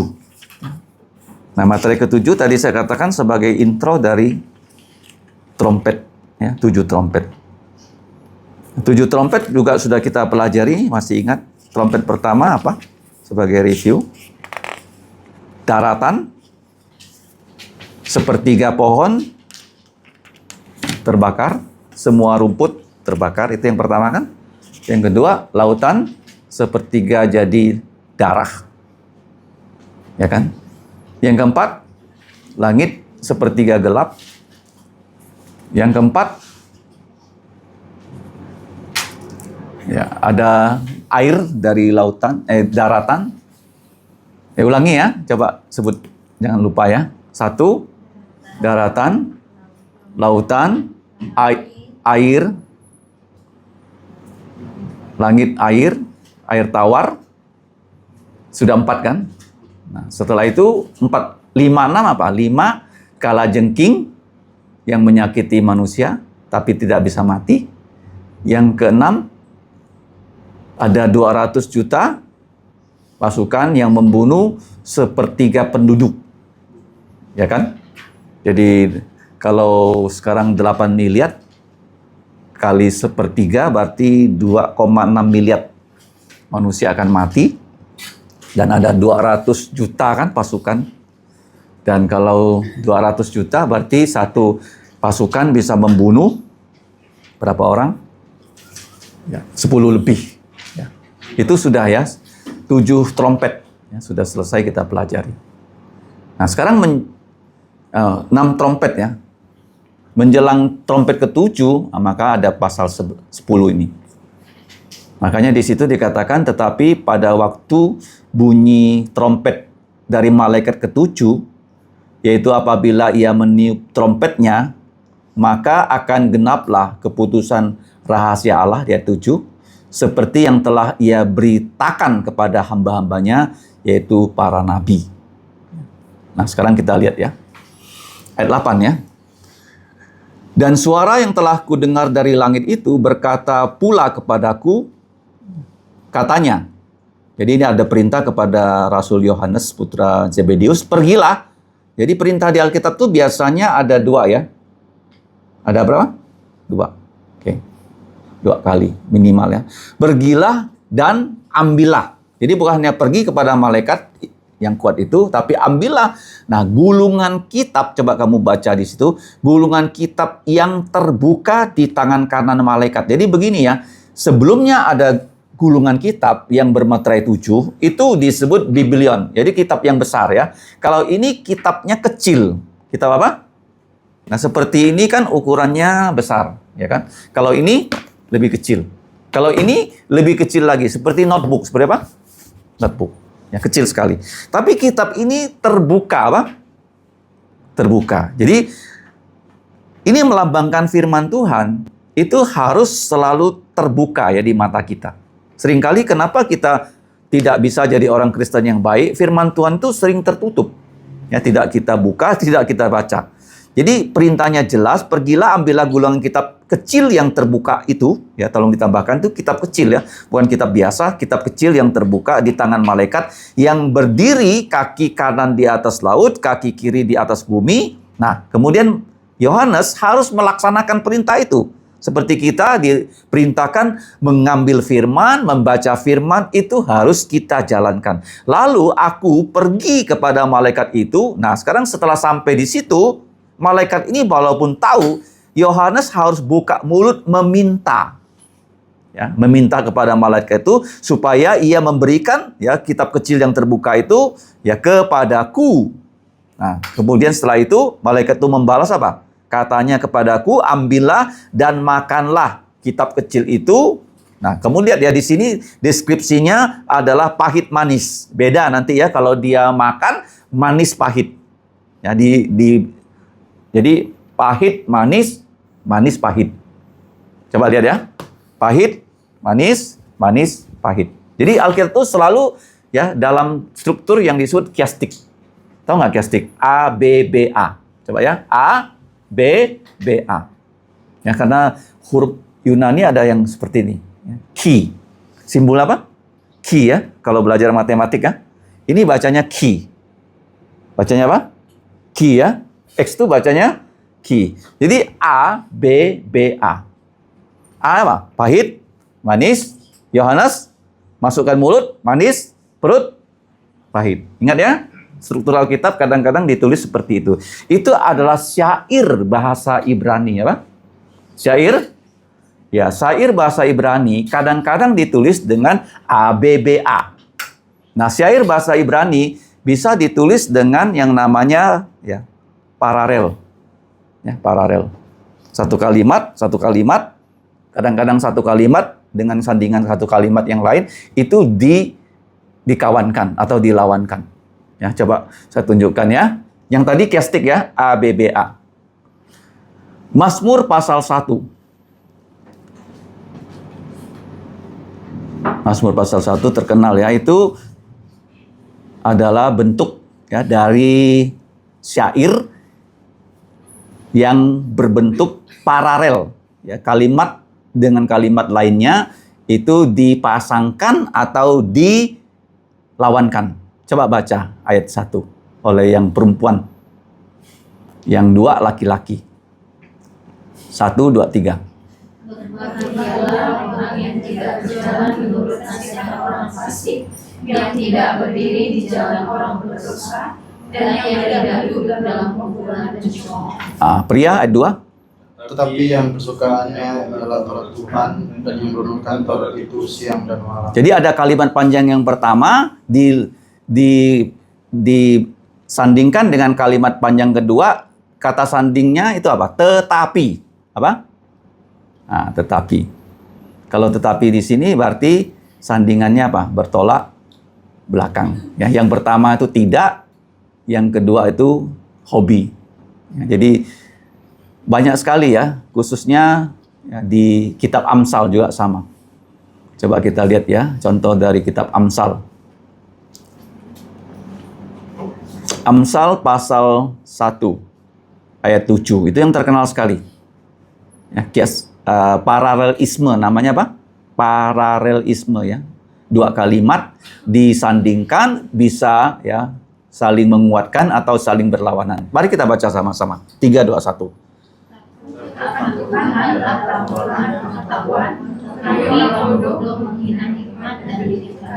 Nah, materai ke-7 tadi saya katakan sebagai intro dari trompet ya, 7 trompet. 7 trompet juga sudah kita pelajari, masih ingat trompet pertama apa? Sebagai review. Daratan, sepertiga pohon terbakar, semua rumput terbakar, itu yang pertama kan? Yang kedua, lautan sepertiga jadi darah. Ya kan? Yang keempat, langit sepertiga gelap. Yang keempat, ya, ada air dari daratan. Ulangi ya, coba sebut, jangan lupa ya. 1, daratan, lautan, air, langit, air tawar. Sudah 4 kan? Nah, setelah itu 4, 5, 6 apa? 5, kalajengking yang menyakiti manusia, tapi tidak bisa mati. Yang ke-6, ada 200 juta pasukan yang membunuh sepertiga penduduk. Ya kan? Jadi kalau sekarang 8 miliar kali sepertiga berarti 2,6 miliar manusia akan mati. Dan ada 200 juta kan pasukan. Dan kalau 200 juta berarti satu pasukan bisa membunuh berapa orang? Ya, 10 lebih. Ya. Itu sudah ya, 7 trompet. Ya, sudah selesai kita pelajari. Nah, sekarang 6 trompet ya. Menjelang trompet ke-7, maka ada pasal 10 ini. Makanya di situ dikatakan, tetapi pada waktu bunyi trompet dari malaikat ke-7, yaitu apabila ia meniup trompetnya, maka akan genaplah keputusan rahasia Allah, ayat 7, seperti yang telah ia beritakan kepada hamba-hambanya, yaitu para nabi. Nah, sekarang kita lihat ya. Ayat 8 ya. Dan suara yang telah kudengar dari langit itu berkata pula kepadaku, katanya. Jadi ini ada perintah kepada Rasul Yohanes, putra Zebedeus, pergilah. Jadi perintah di Alkitab itu biasanya ada 2 ya. Ada berapa? 2. Oke. 2 kali minimal ya. Pergilah dan ambillah. Jadi bukan hanya pergi kepada malaikat yang kuat itu, tapi ambillah. Nah, gulungan kitab, coba kamu baca di situ, gulungan kitab yang terbuka di tangan kanan malaikat. Jadi begini ya, sebelumnya ada gulungan kitab yang bermaterai 7, itu disebut biblion. Jadi kitab yang besar ya. Kalau ini kitabnya kecil. Kitab apa? Nah, seperti ini kan ukurannya besar, ya kan? Kalau ini lebih kecil. Kalau ini lebih kecil lagi, seperti notebook. Seperti apa? Notebook. Ya, kecil sekali. Tapi kitab ini terbuka apa? Terbuka. Jadi ini melambangkan firman Tuhan itu harus selalu terbuka ya di mata kita. Seringkali kenapa kita tidak bisa jadi orang Kristen yang baik? Firman Tuhan itu sering tertutup. Ya, tidak kita buka, tidak kita baca. Jadi perintahnya jelas, pergilah ambillah gulungan kitab kecil yang terbuka itu, ya tolong ditambahkan itu kitab kecil ya, bukan kitab biasa, kitab kecil yang terbuka di tangan malaikat yang berdiri kaki kanan di atas laut, kaki kiri di atas bumi. Nah, kemudian Yohanes harus melaksanakan perintah itu. Seperti kita diperintahkan mengambil firman, membaca firman, itu harus kita jalankan. Lalu aku pergi kepada malaikat itu. Nah, sekarang setelah sampai di situ, malaikat ini walaupun tahu, Yohanes harus buka mulut meminta. Ya, meminta kepada malaikat itu supaya ia memberikan ya kitab kecil yang terbuka itu ya kepadaku. Nah, kemudian setelah itu malaikat itu membalas apa? Katanya kepadaku, ambillah dan makanlah kitab kecil itu. Nah, kemudian ya di sini deskripsinya adalah pahit manis. Beda nanti ya kalau dia makan manis pahit. Ya jadi pahit manis, manis pahit. Coba lihat ya. Pahit, manis, manis, pahit. Jadi Alkitab itu selalu ya dalam struktur yang disebut kiastik. Tahu nggak kiastik? A, B, B, A. Coba ya. A, B, B, A. Ya, karena huruf Yunani ada yang seperti ini. Ki. Simbol apa? Ki ya. Kalau belajar matematik ya. Ini bacanya ki. Bacanya apa? Ki ya. X itu bacanya ki. Jadi A, B, B, A. A apa? Pahit, manis. Yohanes, masukkan mulut, manis, perut, pahit. Ingat ya? Struktur Alkitab kadang-kadang ditulis seperti itu. Itu adalah syair bahasa Ibrani, ya Pak? Syair? Ya, syair bahasa Ibrani kadang-kadang ditulis dengan ABBA. Nah, syair bahasa Ibrani bisa ditulis dengan yang namanya ya paralel. Ya, paralel. Satu kalimat, kadang-kadang satu kalimat dengan sandingan satu kalimat yang lain itu dikawankan atau dilawankan. Ya, coba saya tunjukkan ya. Yang tadi kiastik ya, ABBA. Mazmur pasal 1. Mazmur pasal 1 terkenal ya, itu adalah bentuk ya dari syair yang berbentuk paralel ya, kalimat dengan kalimat lainnya itu dipasangkan atau dilawankan. Coba baca ayat 1 oleh yang perempuan. Yang 2 laki-laki. 1, 2, 3. Berbahagialah orang yang tidak berjalan menurut nasihat orang fasik, yang tidak berdiri di jalan orang berdosa, dan yang tidak duduk dalam kumpulan pencongkol. Pria ayat 2. Tetapi yang kesukaannya adalah Taurat Tuhan, dan yang merenungkan Taurat itu siang dan malam. Jadi ada kalimat panjang yang pertama disandingkan dengan kalimat panjang kedua. Kata sandingnya itu apa? Tetapi. Apa? Nah, tetapi. Kalau tetapi di sini berarti sandingannya apa? Bertolak belakang. Ya, yang pertama itu tidak, yang kedua itu hobi. Ya, jadi banyak sekali ya, khususnya ya, di kitab Amsal juga sama. Coba kita lihat ya, contoh dari kitab Amsal. Amsal pasal 1 ayat 7 itu yang terkenal sekali. Ya, paralelisme namanya apa? Paralelisme ya. Dua kalimat disandingkan bisa ya saling menguatkan atau saling berlawanan. Mari kita baca sama-sama. 3, 2, 1.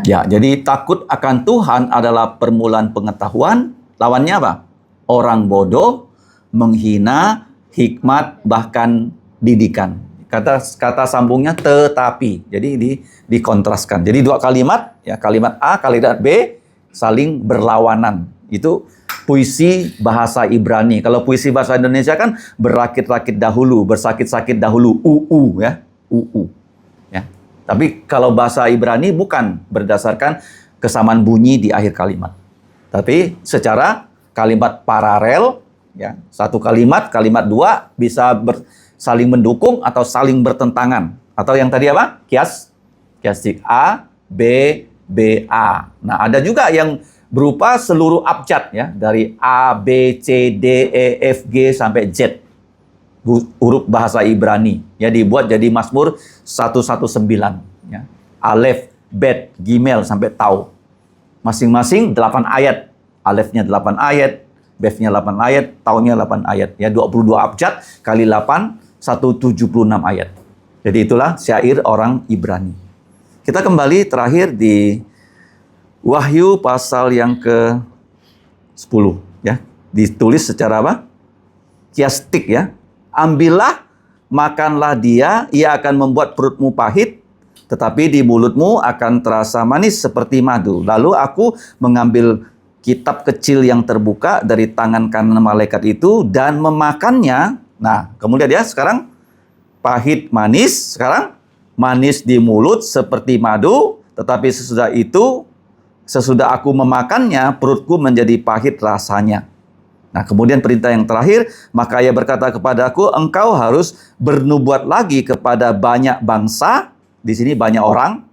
Ya, jadi takut akan Tuhan adalah permulaan pengetahuan. Lawannya apa? Orang bodoh, menghina, hikmat, bahkan didikan. Kata sambungnya tetapi. Jadi dikontraskan. Jadi dua kalimat, ya kalimat A, kalimat B saling berlawanan. Itu puisi bahasa Ibrani. Kalau puisi bahasa Indonesia kan berakit-rakit dahulu, bersakit-sakit dahulu, ya, ya. Tapi kalau bahasa Ibrani bukan berdasarkan kesamaan bunyi di akhir kalimat. Tapi secara kalimat paralel, ya, satu kalimat dua bisa saling mendukung atau saling bertentangan. Atau yang tadi apa? Kiastik A, B, B, A. Nah, ada juga yang berupa seluruh abjad ya, dari A, B, C, D, E, F, G sampai Z. Huruf bahasa Ibrani ya, dibuat jadi Mazmur 119 ya. Alef, Bet, Gimel sampai Tau. Masing-masing 8 ayat. Alefnya 8 ayat, Befnya 8 ayat, Taunya 8 ayat. Ya, 22 abjad kali 8, 176 ayat. Jadi itulah syair orang Ibrani. Kita kembali terakhir di Wahyu pasal yang ke-10. Ya. Ditulis secara apa? Kiastik ya. Ambillah, makanlah dia, ia akan membuat perutmu pahit, tetapi di mulutmu akan terasa manis seperti madu. Lalu aku mengambil kitab kecil yang terbuka dari tangan kanan malaikat itu dan memakannya. Nah, kemudian ya sekarang pahit manis, sekarang manis di mulut seperti madu, tetapi sesudah aku memakannya, perutku menjadi pahit rasanya. Nah, kemudian perintah yang terakhir, maka ia berkata kepadaku, engkau harus bernubuat lagi kepada banyak bangsa, di sini banyak orang.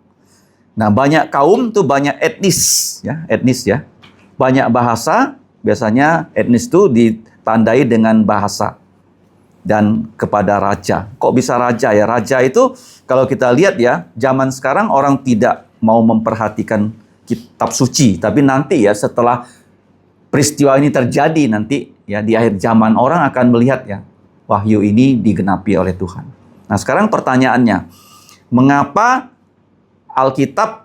Nah, banyak kaum itu banyak etnis ya. Banyak bahasa, biasanya etnis itu ditandai dengan bahasa. Dan kepada raja. Kok bisa raja ya? Raja itu kalau kita lihat ya, zaman sekarang orang tidak mau memperhatikan kitab suci, tapi nanti ya setelah peristiwa ini terjadi nanti ya di akhir zaman orang akan melihat ya wahyu ini digenapi oleh Tuhan. Nah, sekarang pertanyaannya, mengapa Alkitab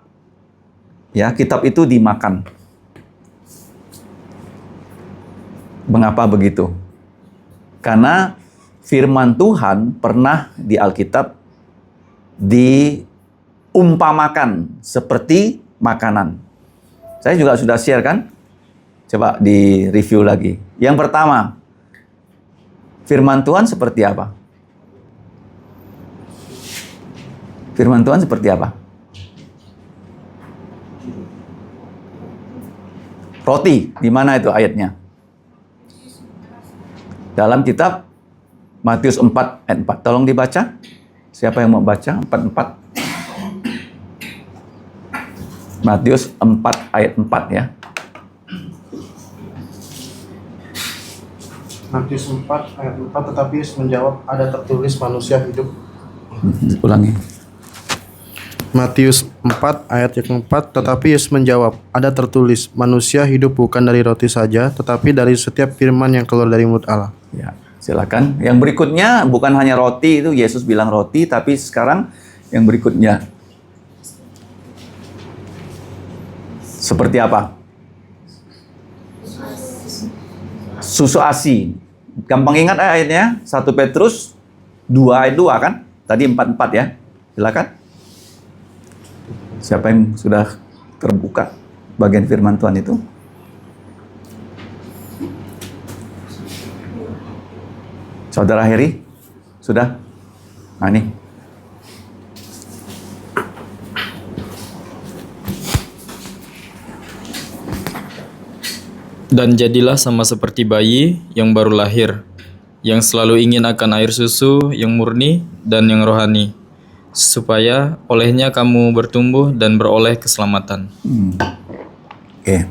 ya kitab itu dimakan? Mengapa begitu? Karena firman Tuhan pernah di Alkitab diumpamakan seperti makanan. Saya juga sudah share kan? Coba di review lagi. Yang pertama, firman Tuhan seperti apa? Firman Tuhan seperti apa? Roti, di mana itu ayatnya? Dalam kitab Matius 4 ayat 4. Tolong dibaca. Siapa yang mau baca? 4. Matius 4 ayat 4 ya. Matius 4 ayat 4, tetapi Yesus menjawab, ada tertulis manusia hidup. Ulangi. Matius 4 ayat yang 4, tetapi Yesus menjawab, ada tertulis manusia hidup bukan dari roti saja, tetapi dari setiap firman yang keluar dari mulut Allah. Ya, silakan. Yang berikutnya bukan hanya roti, itu Yesus bilang roti, tapi sekarang yang berikutnya seperti apa? Susu asi. Gampang ingat ayatnya? 1 Petrus 2 ayat 2 kan? Tadi 4 ya. Silakan. Siapa yang sudah terbuka bagian firman Tuhan itu? Saudara Heri? Sudah? Nah, ini. Dan jadilah sama seperti bayi yang baru lahir, yang selalu ingin akan air susu yang murni dan yang rohani, supaya olehnya kamu bertumbuh dan beroleh keselamatan. Oke.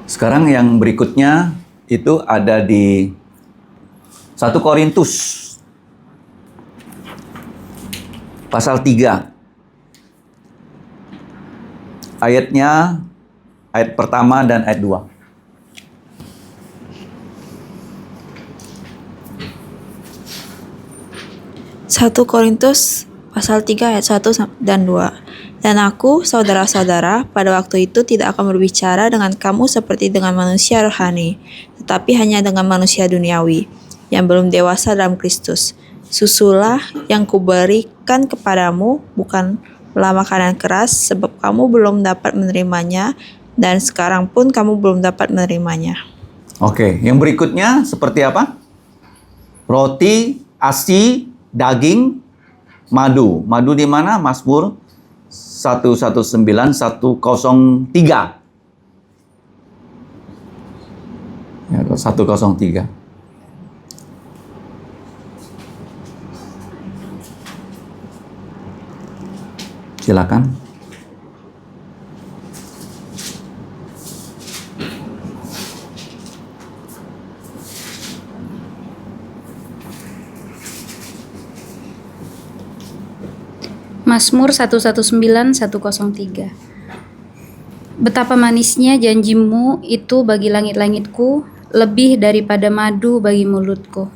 Sekarang yang berikutnya itu ada di 1 Korintus pasal 3. Ayatnya ayat pertama dan ayat 2. Satu Korintus pasal 3 ayat 1 dan 2. Dan aku, saudara-saudara, pada waktu itu tidak akan berbicara dengan kamu seperti dengan manusia rohani, tetapi hanya dengan manusia duniawi, yang belum dewasa dalam Kristus. Susulah yang kuberikan kepadamu, bukanlah makanan keras, sebab kamu belum dapat menerimanya, dan sekarang pun kamu belum dapat menerimanya. Oke, yang berikutnya seperti apa? Roti, asi, daging, madu. Madu di mana? Mazmur 119, 103. Ya, 103. Silakan. Mazmur 119, 103. Betapa manisnya janjimu itu bagi langit-langitku, lebih daripada madu bagi mulutku.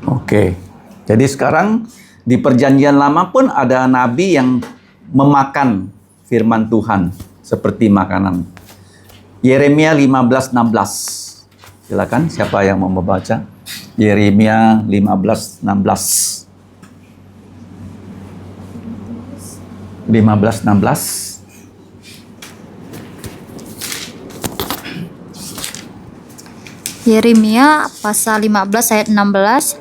Oke. Jadi sekarang di perjanjian lama pun ada nabi yang memakan firman Tuhan seperti makanan. Yeremia 15:16. Silakan, siapa yang mau membaca? Yeremia 15:16. 15:16. Yeremia pasal 15 ayat 16.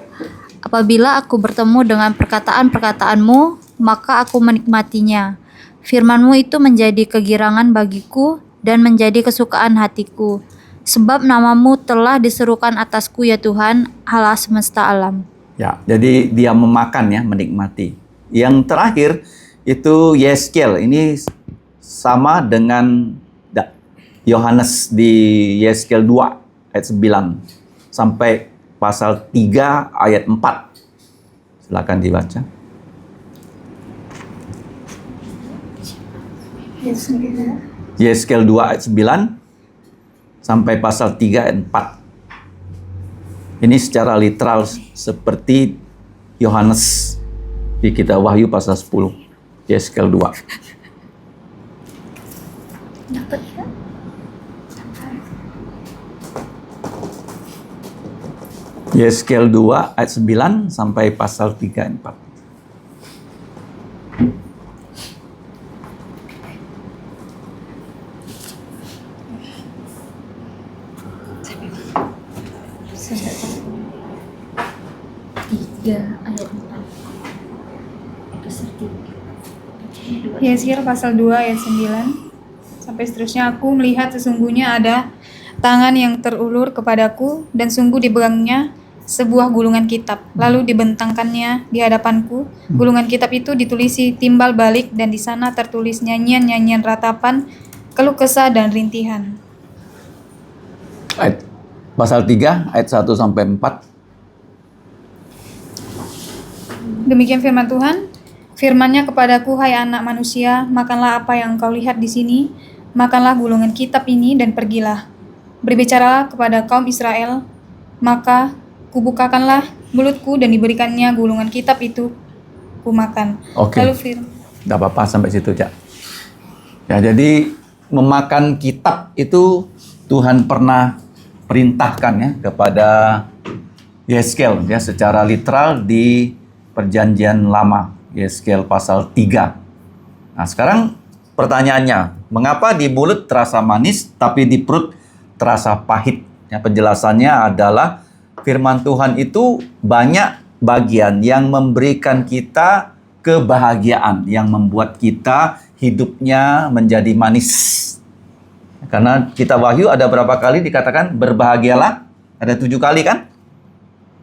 Apabila aku bertemu dengan perkataan-perkataanmu, maka aku menikmatinya. Firmanmu itu menjadi kegirangan bagiku dan menjadi kesukaan hatiku. Sebab namamu telah diserukan atasku ya Tuhan, Allah semesta alam. Ya, jadi dia memakan ya, menikmati. Yang terakhir itu Yeskel. Ini sama dengan Yohanes di Yeskel 2 ayat 9 sampai pasal 3 ayat 4. Silakan dibaca. Yeskel 2 ayat 9 sampai pasal 3 ayat 4. Ini secara literal seperti Yohanes di kitab Wahyu pasal 10. Yeskel 2. Yeskel 2 ayat 9 sampai pasal 3 ayat 4. Yesaya pasal 2 ayat 9 sampai seterusnya. Aku melihat sesungguhnya ada tangan yang terulur kepadaku dan sungguh dipegangnya sebuah gulungan kitab. Lalu dibentangkannya di hadapanku. Gulungan kitab itu ditulisi timbal balik dan di sana tertulis nyanyian-nyanyian ratapan, keluh kesah dan rintihan. Ayat pasal 3 ayat 1 sampai 4. Demikian firman Tuhan. Firman-Nya kepadaku, hai anak manusia, makanlah apa yang engkau lihat di sini, makanlah gulungan kitab ini dan pergilah. Berbicaralah kepada kaum Israel, maka kubukakanlah mulutku dan diberikannya gulungan kitab itu kumakan. Oke. Lalu firman. Tidak apa-apa sampai situ, Cak. Ya, jadi memakan kitab itu Tuhan pernah perintahkan ya kepada Yeskel ya secara literal di Perjanjian Lama. Yeskel pasal 3. Nah, sekarang pertanyaannya, mengapa di mulut terasa manis tapi di perut terasa pahit? Ya, penjelasannya adalah firman Tuhan itu banyak bagian yang memberikan kita kebahagiaan, yang membuat kita hidupnya menjadi manis. Karena kitab Wahyu ada berapa kali dikatakan berbahagialah? Ada 7 kali kan?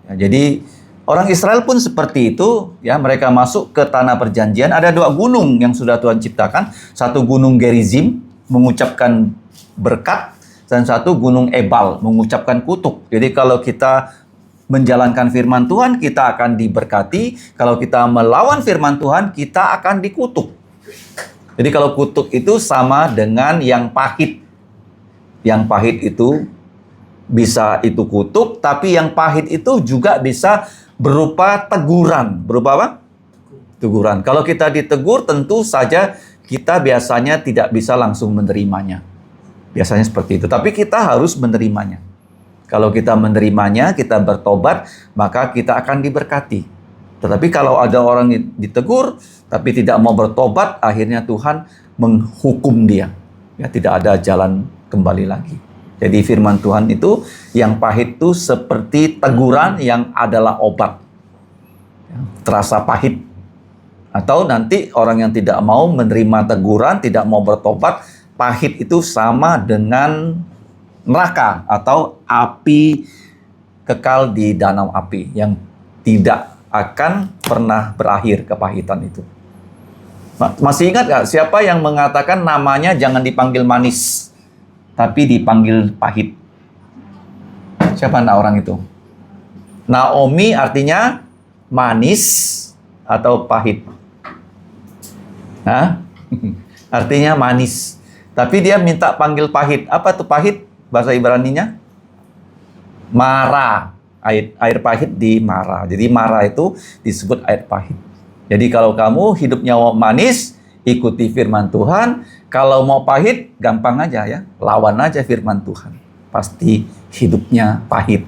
Ya, jadi orang Israel pun seperti itu, ya, mereka masuk ke tanah perjanjian, ada 2 gunung yang sudah Tuhan ciptakan, satu gunung Gerizim mengucapkan berkat, dan satu gunung Ebal mengucapkan kutuk. Jadi kalau kita menjalankan firman Tuhan, kita akan diberkati, kalau kita melawan firman Tuhan, kita akan dikutuk. Jadi kalau kutuk itu sama dengan yang pahit. Yang pahit itu bisa itu kutuk, tapi yang pahit itu juga bisa berupa teguran. Berupa apa? Teguran. Kalau kita ditegur, tentu saja kita biasanya tidak bisa langsung menerimanya. Biasanya seperti itu. Tapi kita harus menerimanya. Kalau kita menerimanya, kita bertobat, maka kita akan diberkati. Tetapi kalau ada orang yang ditegur, tapi tidak mau bertobat, akhirnya Tuhan menghukum dia. Ya, tidak ada jalan kembali lagi. Jadi firman Tuhan itu yang pahit itu seperti teguran yang adalah obat. Terasa pahit. Atau nanti orang yang tidak mau menerima teguran, tidak mau bertobat, pahit itu sama dengan neraka atau api kekal di danau api yang tidak akan pernah berakhir kepahitan itu. Masih ingat gak siapa yang mengatakan namanya jangan dipanggil manis, tapi dipanggil pahit? Siapa orang itu? Naomi artinya manis atau pahit? Hah? Artinya manis. Tapi dia minta panggil pahit. Apa tuh pahit? Bahasa Ibraninya? Mara. Air pahit di Mara. Jadi Mara itu disebut air pahit. Jadi kalau kamu hidupnya manis, ikuti firman Tuhan. Kalau mau pahit, gampang aja ya. Lawan aja firman Tuhan. Pasti hidupnya pahit.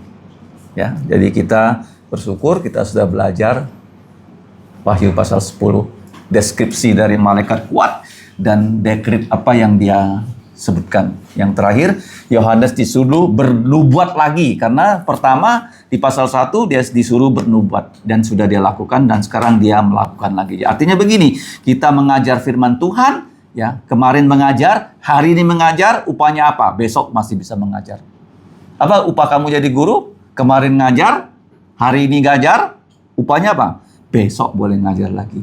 Ya, jadi kita bersyukur kita sudah belajar Wahyu pasal 10. Deskripsi dari malaikat kuat dan dekrit apa yang dia sebutkan. Yang terakhir, Yohanes disuruh bernubuat lagi. Karena pertama di pasal 1 dia disuruh bernubuat dan sudah dia lakukan, dan sekarang dia melakukan lagi. Artinya begini, kita mengajar firman Tuhan, ya, kemarin mengajar, hari ini mengajar, upahnya apa? Besok masih bisa mengajar. Apa upah kamu jadi guru? Kemarin ngajar, hari ini ngajar, upahnya apa? Besok boleh ngajar lagi.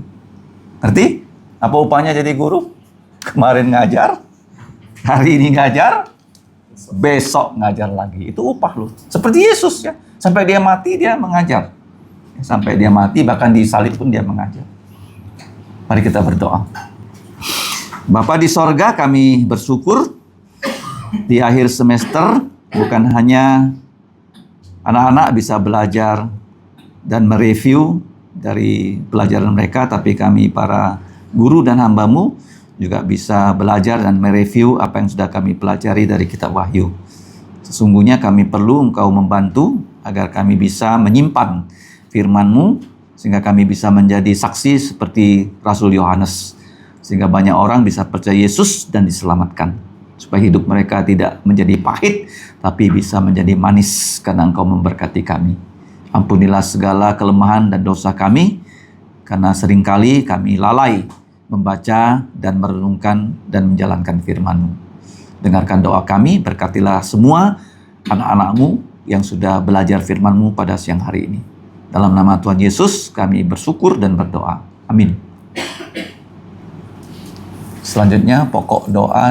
Ngerti? Apa upahnya jadi guru? Kemarin ngajar, hari ini ngajar, besok ngajar lagi. Itu upah loh. Seperti Yesus ya. Sampai dia mati dia mengajar. Sampai dia mati bahkan disalib pun dia mengajar. Mari kita berdoa. Bapa di sorga, kami bersyukur di akhir semester bukan hanya anak-anak bisa belajar dan mereview dari pelajaran mereka, tapi kami para guru dan hamba-Mu juga bisa belajar dan mereview apa yang sudah kami pelajari dari kitab Wahyu. Sesungguhnya kami perlu Engkau membantu agar kami bisa menyimpan firman-Mu, sehingga kami bisa menjadi saksi seperti Rasul Yohanes, sehingga banyak orang bisa percaya Yesus dan diselamatkan, supaya hidup mereka tidak menjadi pahit, tapi bisa menjadi manis karena Engkau memberkati kami. Ampunilah segala kelemahan dan dosa kami, karena seringkali kami lalai membaca dan merenungkan dan menjalankan firman-Mu. Dengarkan doa kami, berkatilah semua anak-anak-Mu yang sudah belajar firman-Mu pada siang hari ini. Dalam nama Tuhan Yesus kami bersyukur dan berdoa. Amin. Selanjutnya pokok doa